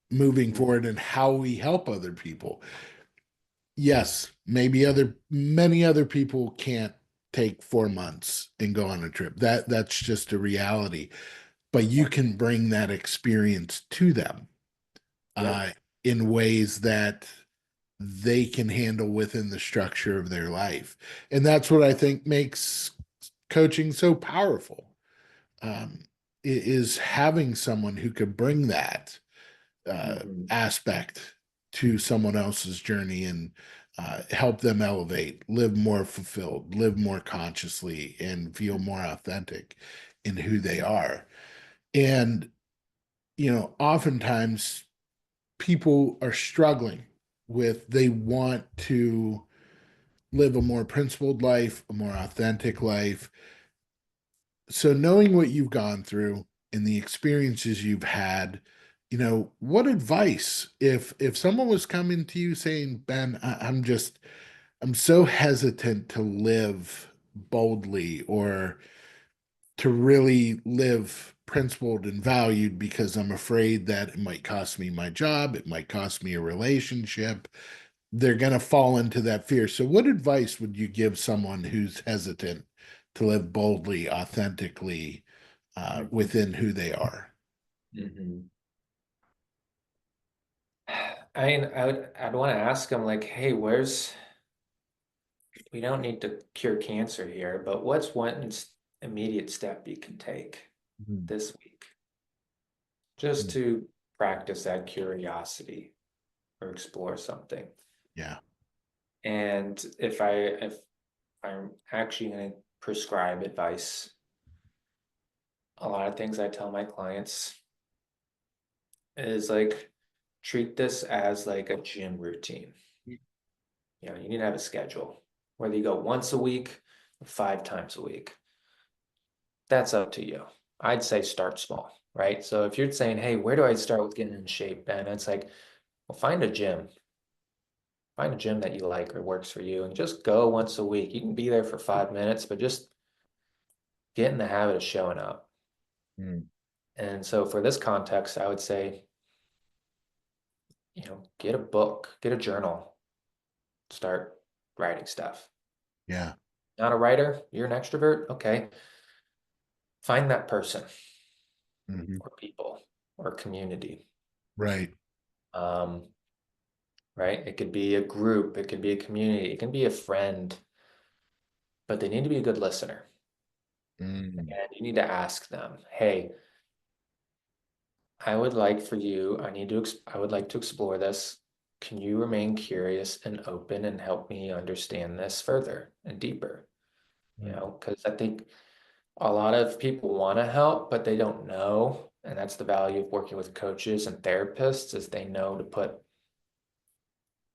moving Mhm. forward and how we help other people. Yes, maybe many other people can't take 4 months and go on a trip. That's just a reality. But you Yeah. can bring that experience to them Yep. uh, in ways that they can handle within the structure of their life. And that's what I think makes coaching so powerful, um, is having someone who could bring that Mhm. aspect to someone else's journey and help them elevate, live more fulfilled, live more consciously, and feel more authentic in who they are. And, oftentimes people are struggling with, they want to live a more principled life, a more authentic life. So knowing what you've gone through and the experiences you've had, what advice, if someone was coming to you saying, Ben, I'm so hesitant to live boldly or to really live principled and valued because I'm afraid that it might cost me my job, it might cost me a relationship, they're going to fall into that fear. So, what advice would you give someone who's hesitant to live boldly, authentically Mhm. within who they are? Mhm. I mean, I'd want to ask them like, hey, we don't need to cure cancer here, but what's one immediate step you can take Mhm. this week just to practice that curiosity or explore something? Yeah. And if I'm actually going to prescribe advice, a lot of things I tell my clients is like treat this as like a gym routine. You need to have a schedule, whether you go once a week or 5 times a week. That's up to you. I'd say start small, right? So if you're saying, hey, where do I start with getting in shape, Ben? It's like, well, find a gym. Find a gym that you like or works for you and just go once a week. You can be there for 5 minutes, but just get in the habit of showing up. Mm. And so for this context, I would say, get a book, get a journal, start writing stuff. Yeah. Not a writer, you're an extrovert. Okay. Find that person Hmm. or people or community. Right. Um, right? It could be a group, it could be a community, it can be a friend, but they need to be a good listener. Mm. And you need to ask them, hey, I would like for you, I would like to explore this. Can you remain curious and open and help me understand this further and deeper? Mm. Because I think a lot of people want to help, but they don't know. And that's the value of working with coaches and therapists is they know to put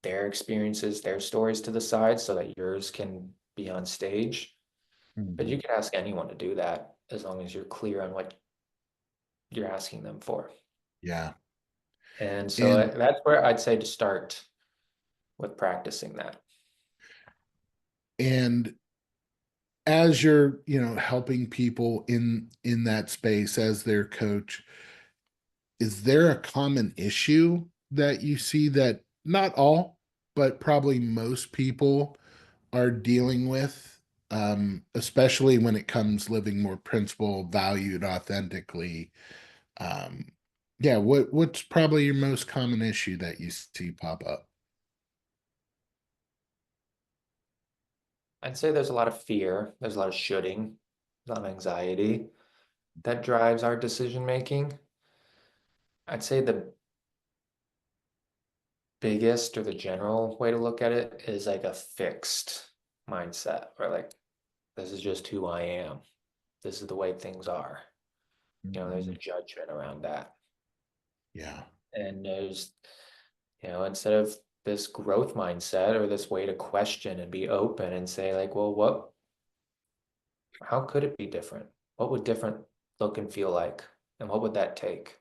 their experiences, their stories to the side so that yours can be on stage. But Mhm. you can ask anyone to do that as long as you're clear on what you're asking them for. Yeah. And so And that's where I'd say to start with practicing that. and as you're, helping people in that space as their coach, is there a common issue that you see that not all, but probably most people are dealing with, especially when it comes living more principle valued authentically? Um, yeah, what's probably your most common issue that you see pop up? I'd say there's a lot of fear, there's a lot of shoulding, a lot of anxiety that drives our decision making. I'd say the biggest or the general way to look at it is like a fixed mindset, or like, this is just who I am. This is the way things are. There's a Mhm. judgment around that. Yeah. And there's, instead of this growth mindset or this way to question and be open and say, like, well, how could it be different? What would different look and feel like? And what would that take?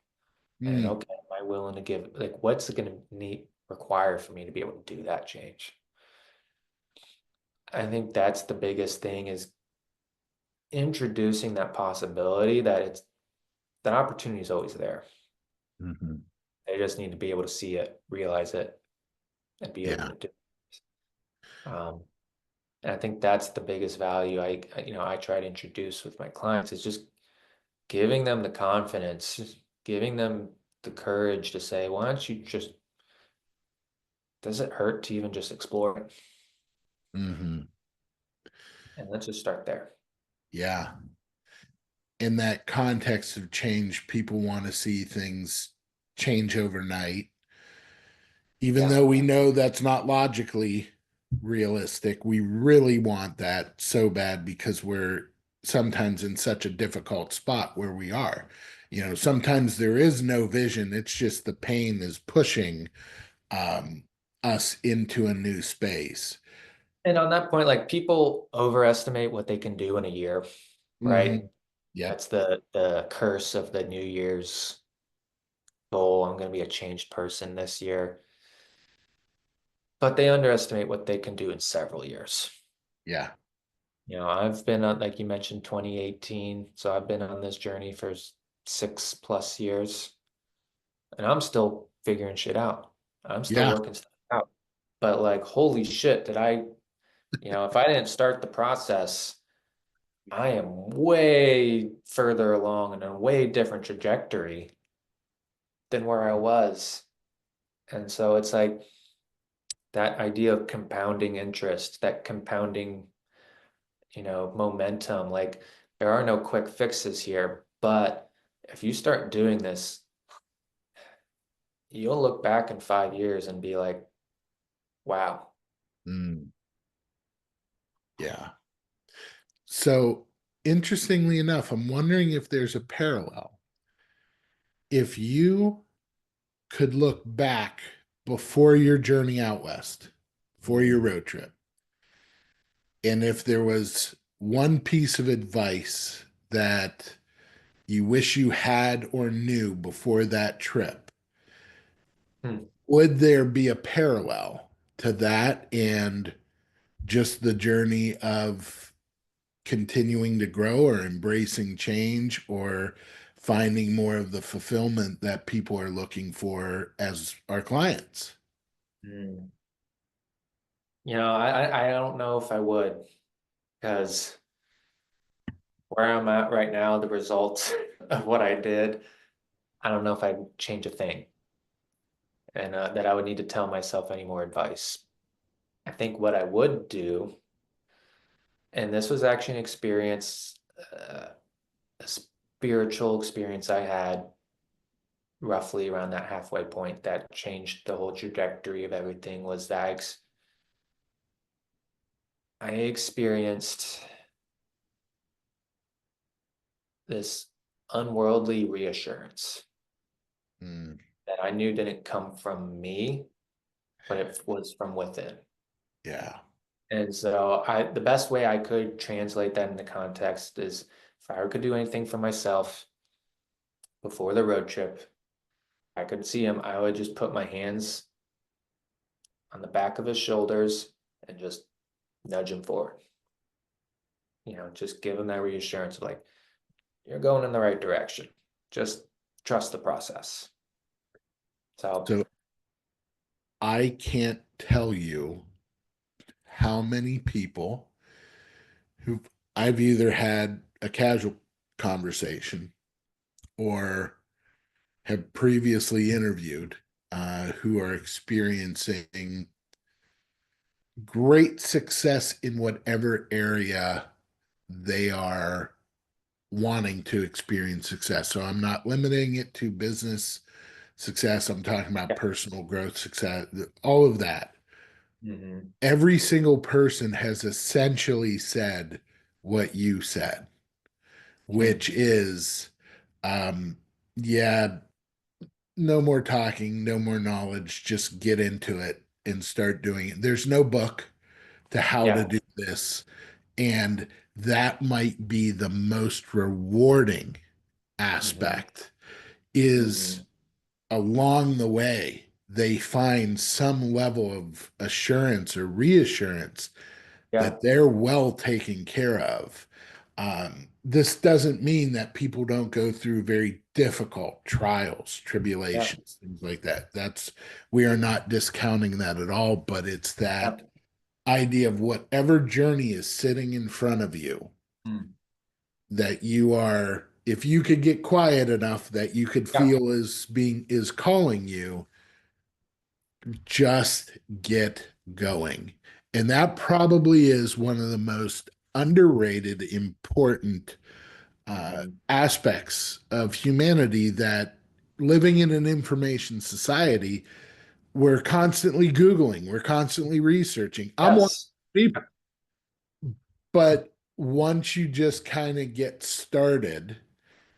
And Mm, okay, am I willing to give, like, what's it going to need require for me to be able to do that change? I think that's the biggest thing, is introducing that possibility that that opportunity is always there. mhm. They just need to be able to see it, realize it, and be open Yeah. to do it. And I think that's the biggest value I try to introduce with my clients, is just giving them the confidence, just giving them the courage to say, why don't you just, does it hurt to even just explore it? Hmm. And let's just start there. Yeah. In that context of change, people want to see things change overnight, even Yeah. though we know that's not logically realistic. We really want that so bad because we're sometimes in such a difficult spot where we are. Sometimes there is no vision, it's just the pain is pushing um, us into a new space. And on that point, like, people overestimate what they can do in a year, right? Hmm. Yep. That's the curse of the New Year's goal. I'm going to be a changed person this year. But they underestimate what they can do in several years. Yeah. I've been on, like you mentioned, 2018. So I've been on this journey for 6+ years, and I'm still figuring shit out. I'm still Yeah. working stuff out. But like, holy shit, if I didn't start the process, I am way further along in a way different trajectory than where I was. And so it's like that idea of compounding interest, that compounding, momentum. Like, there are no quick fixes here, but if you start doing this, you'll look back in 5 years and be like, wow. Mm, yeah. So, interestingly enough, I'm wondering if there's a parallel. If you could look back before your journey out west, for your road trip, and if there was one piece of advice that you wish you had or knew before that trip, Hmm. would there be a parallel to that and just the journey of continuing to grow or embracing change or finding more of the fulfillment that people are looking for as our clients? Hmm. I don't know if I would, because where I'm at right now, the results of what I did, I don't know if I'd change a thing, and that I would need to tell myself any more advice. I think what I would do, and this was actually an experience, a spiritual experience I had roughly around that halfway point that changed the whole trajectory of everything, was that I experienced this unworldly reassurance Mm, that I knew didn't come from me, but it was from within. yeah. And so the best way I could translate that into context is, if I could do anything for myself before the road trip, I could see him, I would just put my hands on the back of his shoulders and just nudge him forward. just give them that reassurance of like, you're going in the right direction. Just trust the process. So, So I can't tell you how many people who I've either had a casual conversation or have previously interviewed who are experiencing great success in whatever area they are wanting to experience success. So I'm not limiting it to business success. I'm talking about yeah. personal growth success, all of that. Hmm. Every single person has essentially said what you said, which is, um, yeah, no more talking, no more knowledge, just get into it and start doing it. There's no book to how to Yeah. do this. And that might be the most rewarding Hmm. aspect is Hmm. along the way, they find some level of assurance or reassurance Yeah. that they're well taken care of. This doesn't mean that people don't go through very difficult trials, Yeah. tribulations, things like that. We are not discounting that at all, but it's Yeah. that idea of whatever journey is sitting in front of you Mm. that you are, if you could get quiet enough that you could Yeah. feel is calling you, just get going. And that probably is one of the most underrated, important Hmm. aspects of humanity, that living in an information society, we're constantly Googling, we're constantly researching. I'm one of Yes. the people, but once you just kind of get started,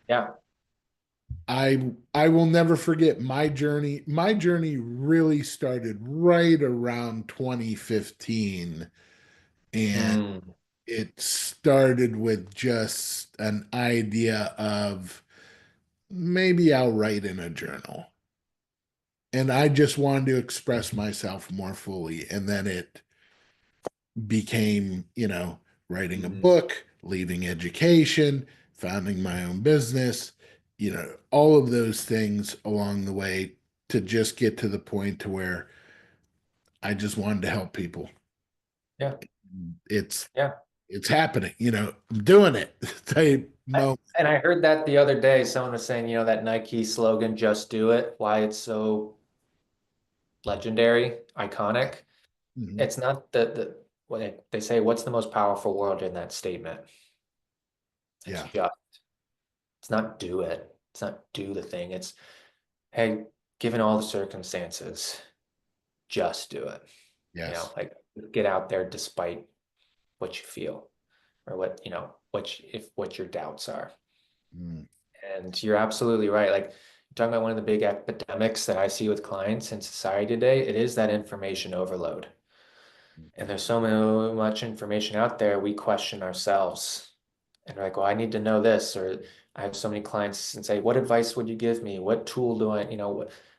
Yeah. I will never forget my journey. My journey really started right around 2015, and Mm. it started with just an idea of maybe I'll write in a journal. And I just wanted to express myself more fully. And then it became, writing a Hmm. book, leaving education, founding my own business, all of those things along the way to just get to the point to where I just wanted to help people. Yeah. It's Yeah. it's happening, I'm doing it. Type I, moment. and I heard that the other day. Someone was saying, that Nike slogan, just do it, why it's so legendary, iconic. Mhm. It's not the what they say, what's the most powerful word in that statement? It's Yeah. just. It's not do it. It's not do the thing. It's, hey, given all the circumstances, just do it. Yes. Like get out there despite what you feel or what your doubts are. Mm. And you're absolutely right. Like you're talking about one of the big epidemics that I see with clients in society today, it is that information overload. And there's so much information out there, we question ourselves. And we're like, well, I need to know this. Or I have so many clients and say, what advice would you give me? What tool do I,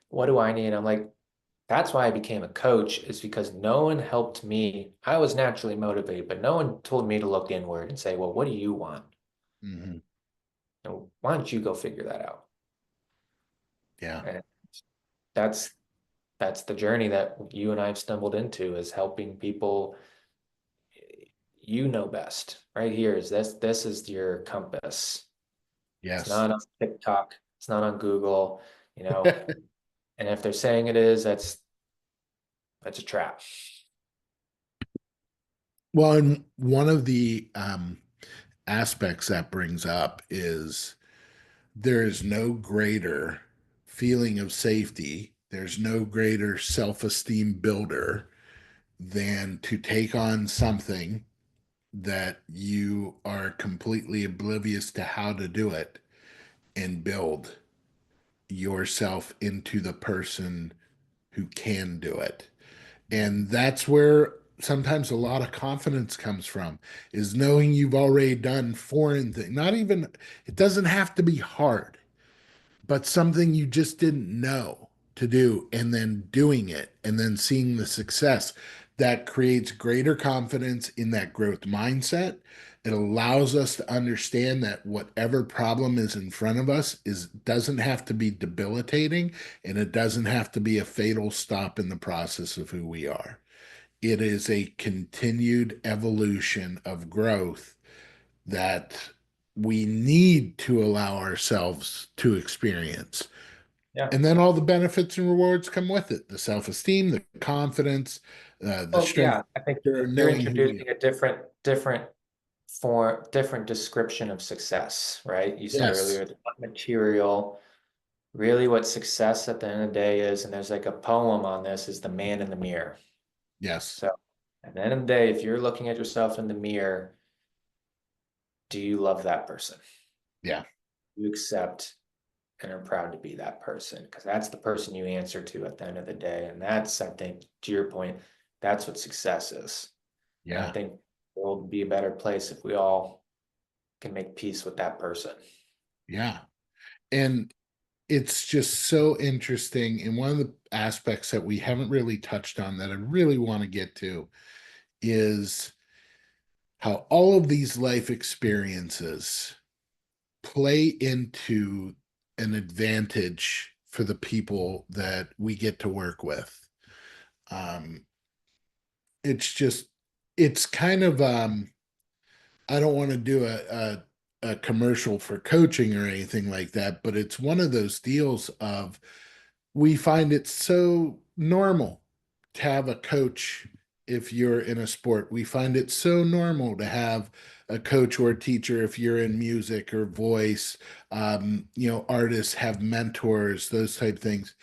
what do I need? I'm like, that's why I became a coach, is because no one helped me. I was naturally motivated, but no one told me to look inward and say, well, what do you want? Mhm. And why don't you go figure that out? Yeah. And that's that's the journey that you and I have stumbled into, is helping people. You know best. Right here is this is your compass. It's Yes. not on TikTok, it's not on Google, you know. And if they're saying it is, that's a trap. Well, and one of the aspects that brings up is there is no greater feeling of safety, there's no greater self esteem builder than to take on something that you are completely oblivious to how to do it and build yourself into the person who can do it. And that's where sometimes a lot of confidence comes from, is knowing you've already done foreign things. Not even, it doesn't have to be hard, but something you just didn't know to do and then doing it and then seeing the success that creates greater confidence in that growth mindset, It allows us to understand that whatever problem is in front of us doesn't have to be debilitating, and it doesn't have to be a fatal stop in the process of who we are. It is a continued evolution of growth that we need to allow ourselves to experience. Yeah. And then all the benefits and rewards come with it: the self esteem, the confidence, the Well, strength, yeah, I think you're knowing who we are. introducing a different description of success, right? You said Yes, earlier, the material, really what success at the end of the day is, and there's like a poem on this, is the man in the mirror. yes, So at the end of the day, if you're looking at yourself in the mirror, do you love that person? yeah, You accept and are proud to be that person because that's the person you answer to at the end of the day. And that's, I think, to your point, that's what success is. And I yeah, think the world would be a better place if we all can make peace with that person. yeah. And it's just so interesting. And one of the aspects that we haven't really touched on that I really want to get to is how all of these life experiences play into an advantage for the people that we get to work with. Um, it's just, it's kind of, I don't want to do a commercial for coaching or anything like that, but it's one of those deals of we find it so normal to have a coach if you're in a sport. We find it so normal to have a coach or a teacher if you're in music or voice. Artists have mentors, those type things.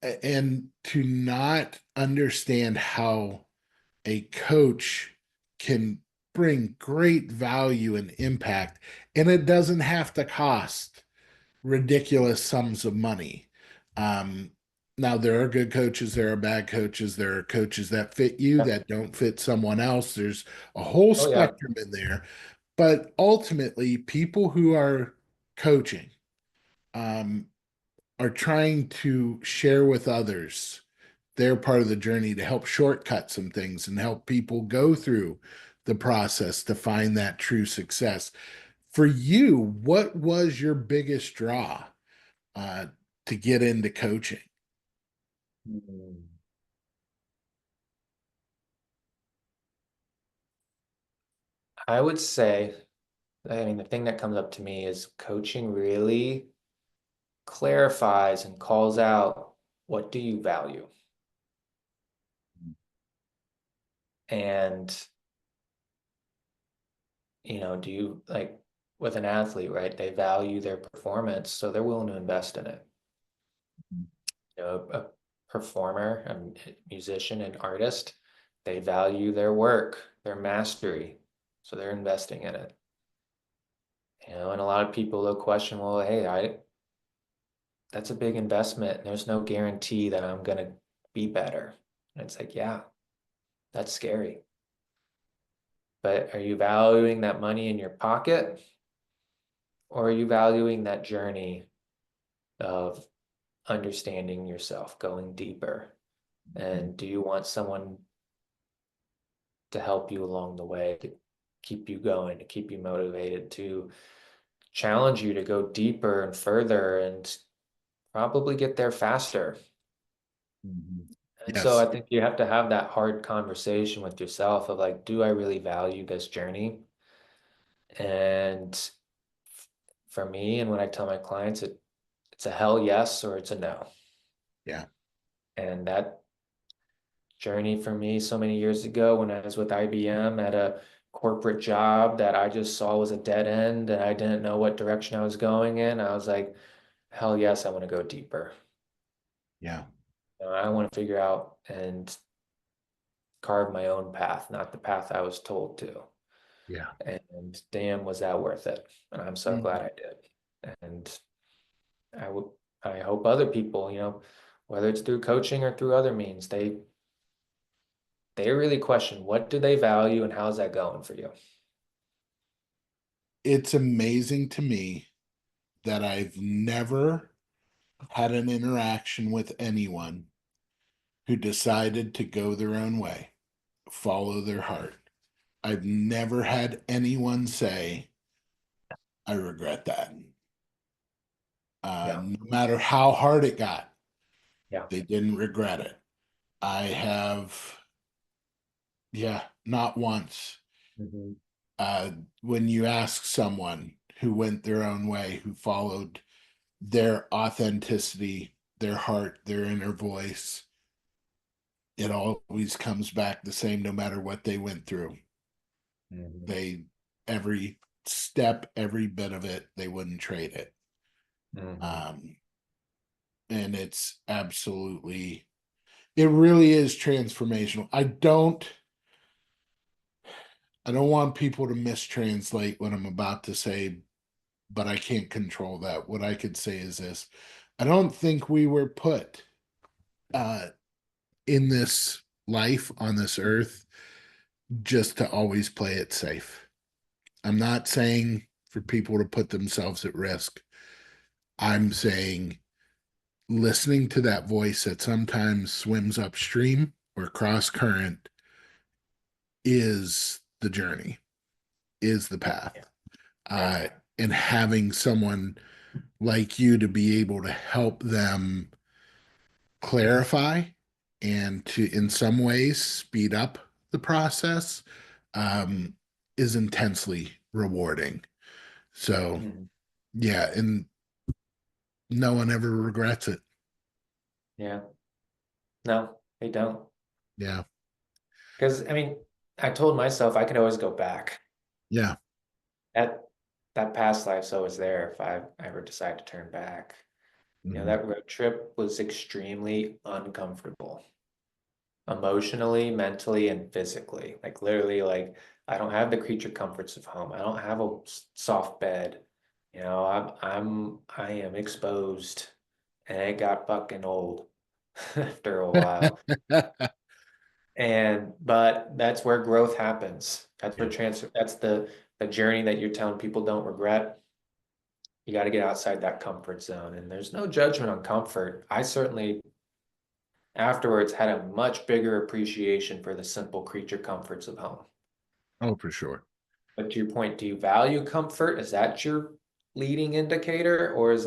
And to not understand how a coach can bring great value and impact, and it doesn't have to cost ridiculous sums of money. Um, Now, there are good coaches, there are bad coaches, there are coaches that fit you, Yeah. that don't fit someone else. There's a whole Oh, yeah. spectrum in there. But ultimately, people who are coaching um, are trying to share with others their part of the journey to help shortcut some things and help people go through the process to find that true success. For you, what was your biggest draw uh, to get into coaching? Mm. I would say, I mean, the thing that comes up to me is coaching really clarifies and calls out what do you value? And, do you like with an athlete, right? They value their performance, so they're willing to invest in it. A performer, a musician, an artist, they value their work, their mastery, so they're investing in it. And a lot of people will question, well, hey, that's a big investment. And there's no guarantee that I'm gonna be better. And it's like, yeah, that's scary. But are you valuing that money in your pocket, or are you valuing that journey of understanding yourself, going deeper? And do you want someone to help you along the way, to keep you going, to keep you motivated, to challenge you to go deeper and further and probably get there faster? Mhm. And so Yes. I think you have to have that hard conversation with yourself of like, do I really value this journey? And for me, and when I tell my clients, it's a hell yes or it's a no. Yeah. And that journey for me so many years ago when I was with IBM at a corporate job that I just saw was a dead end and I didn't know what direction I was going in. I was like, hell yes, I want to go deeper. Yeah. I want to figure out and carve my own path, not the path I was told to. Yeah. And damn, was that worth it? And I'm so glad Mhm. I did. And I would, I hope other people, whether it's through coaching or through other means, they really question what do they value and how's that going for you? It's amazing to me that I've never had an interaction with anyone who decided to go their own way, follow their heart. I've never had anyone say, I regret that. Yeah. No matter how hard it got, Yeah. they didn't regret it. I have, yeah, not once. Hmm. Uh, when you ask someone who went their own way, who followed their authenticity, their heart, their inner voice, it always comes back the same no matter what they went through. Hmm. They, every step, every bit of it, they wouldn't trade it. Hmm. Um, and it's absolutely, it really is transformational. I don't want people to mistranslate what I'm about to say, but I can't control that. What I could say is this: I don't think we were put uh, in this life on this earth just to always play it safe. I'm not saying for people to put themselves at risk. I'm saying listening to that voice that sometimes swims upstream or cross current is the journey, is the path. Yeah. Yeah. Uh, and having someone like you to be able to help them clarify and to, in some ways, speed up the process um, is intensely rewarding. So, Mhm. yeah, and no one ever regrets it. Yeah. No, they don't. Yeah, Because I mean, I told myself I could always go back. yeah, That that past life's always there if I ever decide to turn back. mhm. That road trip was extremely uncomfortable, emotionally, mentally, and physically. Like literally, like I don't have the creature comforts of home. I don't have a soft bed. I am exposed, and it got fucking old after a while. But that's where growth happens. That's where Yeah. transfer. That's the journey that you're telling people don't regret. You got to get outside that comfort zone, and there's no judgment on comfort. I certainly afterwards had a much bigger appreciation for the simple creature comforts of home. Oh, for sure. But to your point, do you value comfort? Is that your leading indicator, or is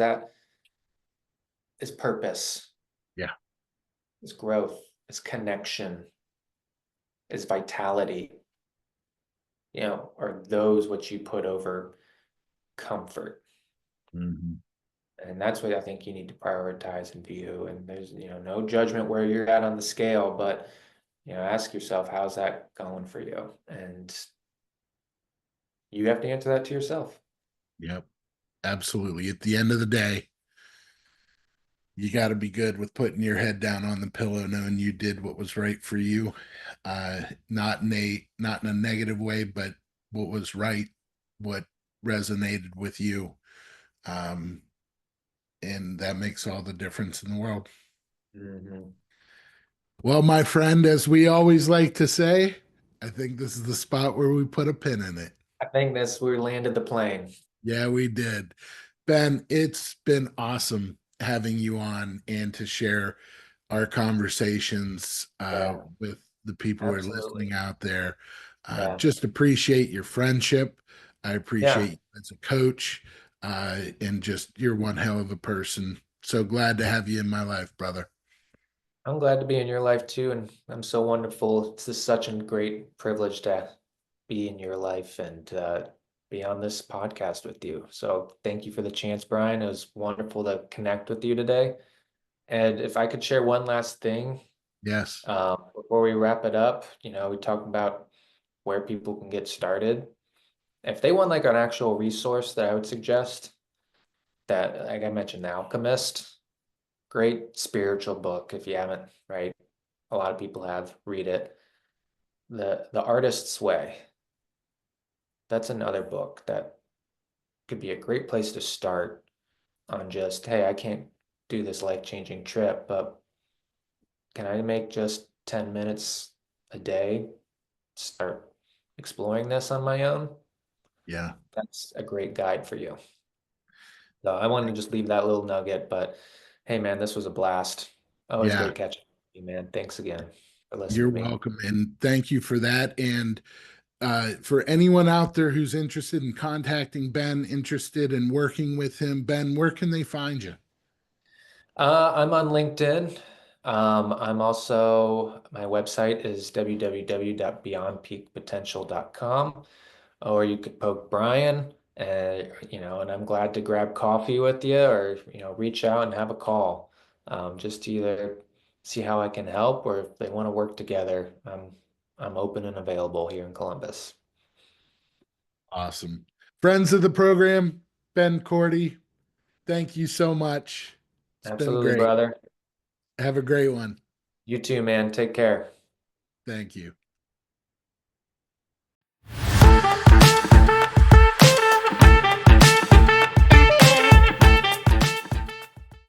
purpose, Yeah. is growth, is connection, is vitality? Are those what you put over comfort? Mhm. And that's what I think you need to prioritize and view. And there's, no judgment where you're at on the scale, but ask yourself, how's that going for you? And you have to answer that to yourself. Yep. Absolutely. At the end of the day, you got to be good with putting your head down on the pillow, knowing you did what was right for you. Not in a negative way, but what was right, what resonated with you. Um, and that makes all the difference in the world. Hmm. Well, my friend, as we always like to say, I think this is the spot where we put a pin in it. I think that's where we landed the plane. Yeah, we did. Ben, it's been awesome having you on and to share our conversations Yeah, with the people who are listening absolutely. out there. Yeah. Just appreciate your friendship. I Yeah. appreciate you as a coach, and just you're one hell of a person. So glad to have you in my life, brother. I'm glad to be in your life too. And I'm so wonderful. It's just such a great privilege to be in your life and be on this podcast with you. So thank you for the chance, Brian. It was wonderful to connect with you today. And if I could share one last thing Yes. before we wrap it up, we talked about where people can get started. If they want like an actual resource that I would suggest, that like I mentioned, The Alchemist, great spiritual book if you haven't, right? A lot of people have, read it. The Artist's Way, that's another book that could be a great place to start on just, hey, I can't do this life-changing trip, but can I make just 10 minutes a day, start exploring this on my own? Yeah. That's a great guide for you. So I wanted to just leave that little nugget, but hey, man, this was a blast. Always Yeah. great catching you, man. Thanks again for listening You're to me. welcome. And thank you for that. And For anyone out there who's interested in contacting Ben, interested in working with him, Ben, where can they find you? I'm on LinkedIn. I'm also, my website is www.beyondpeakpotential.com, or you could poke Brian, and I'm glad to grab coffee with you or, reach out and have a call. Just to either see how I can help or if they want to work together. I'm open and available here in Columbus. Awesome. Friends of the program, Ben Korte, thank you so much. It's been Absolutely, great. brother. Have a great one. You too, man. Take care. Thank you.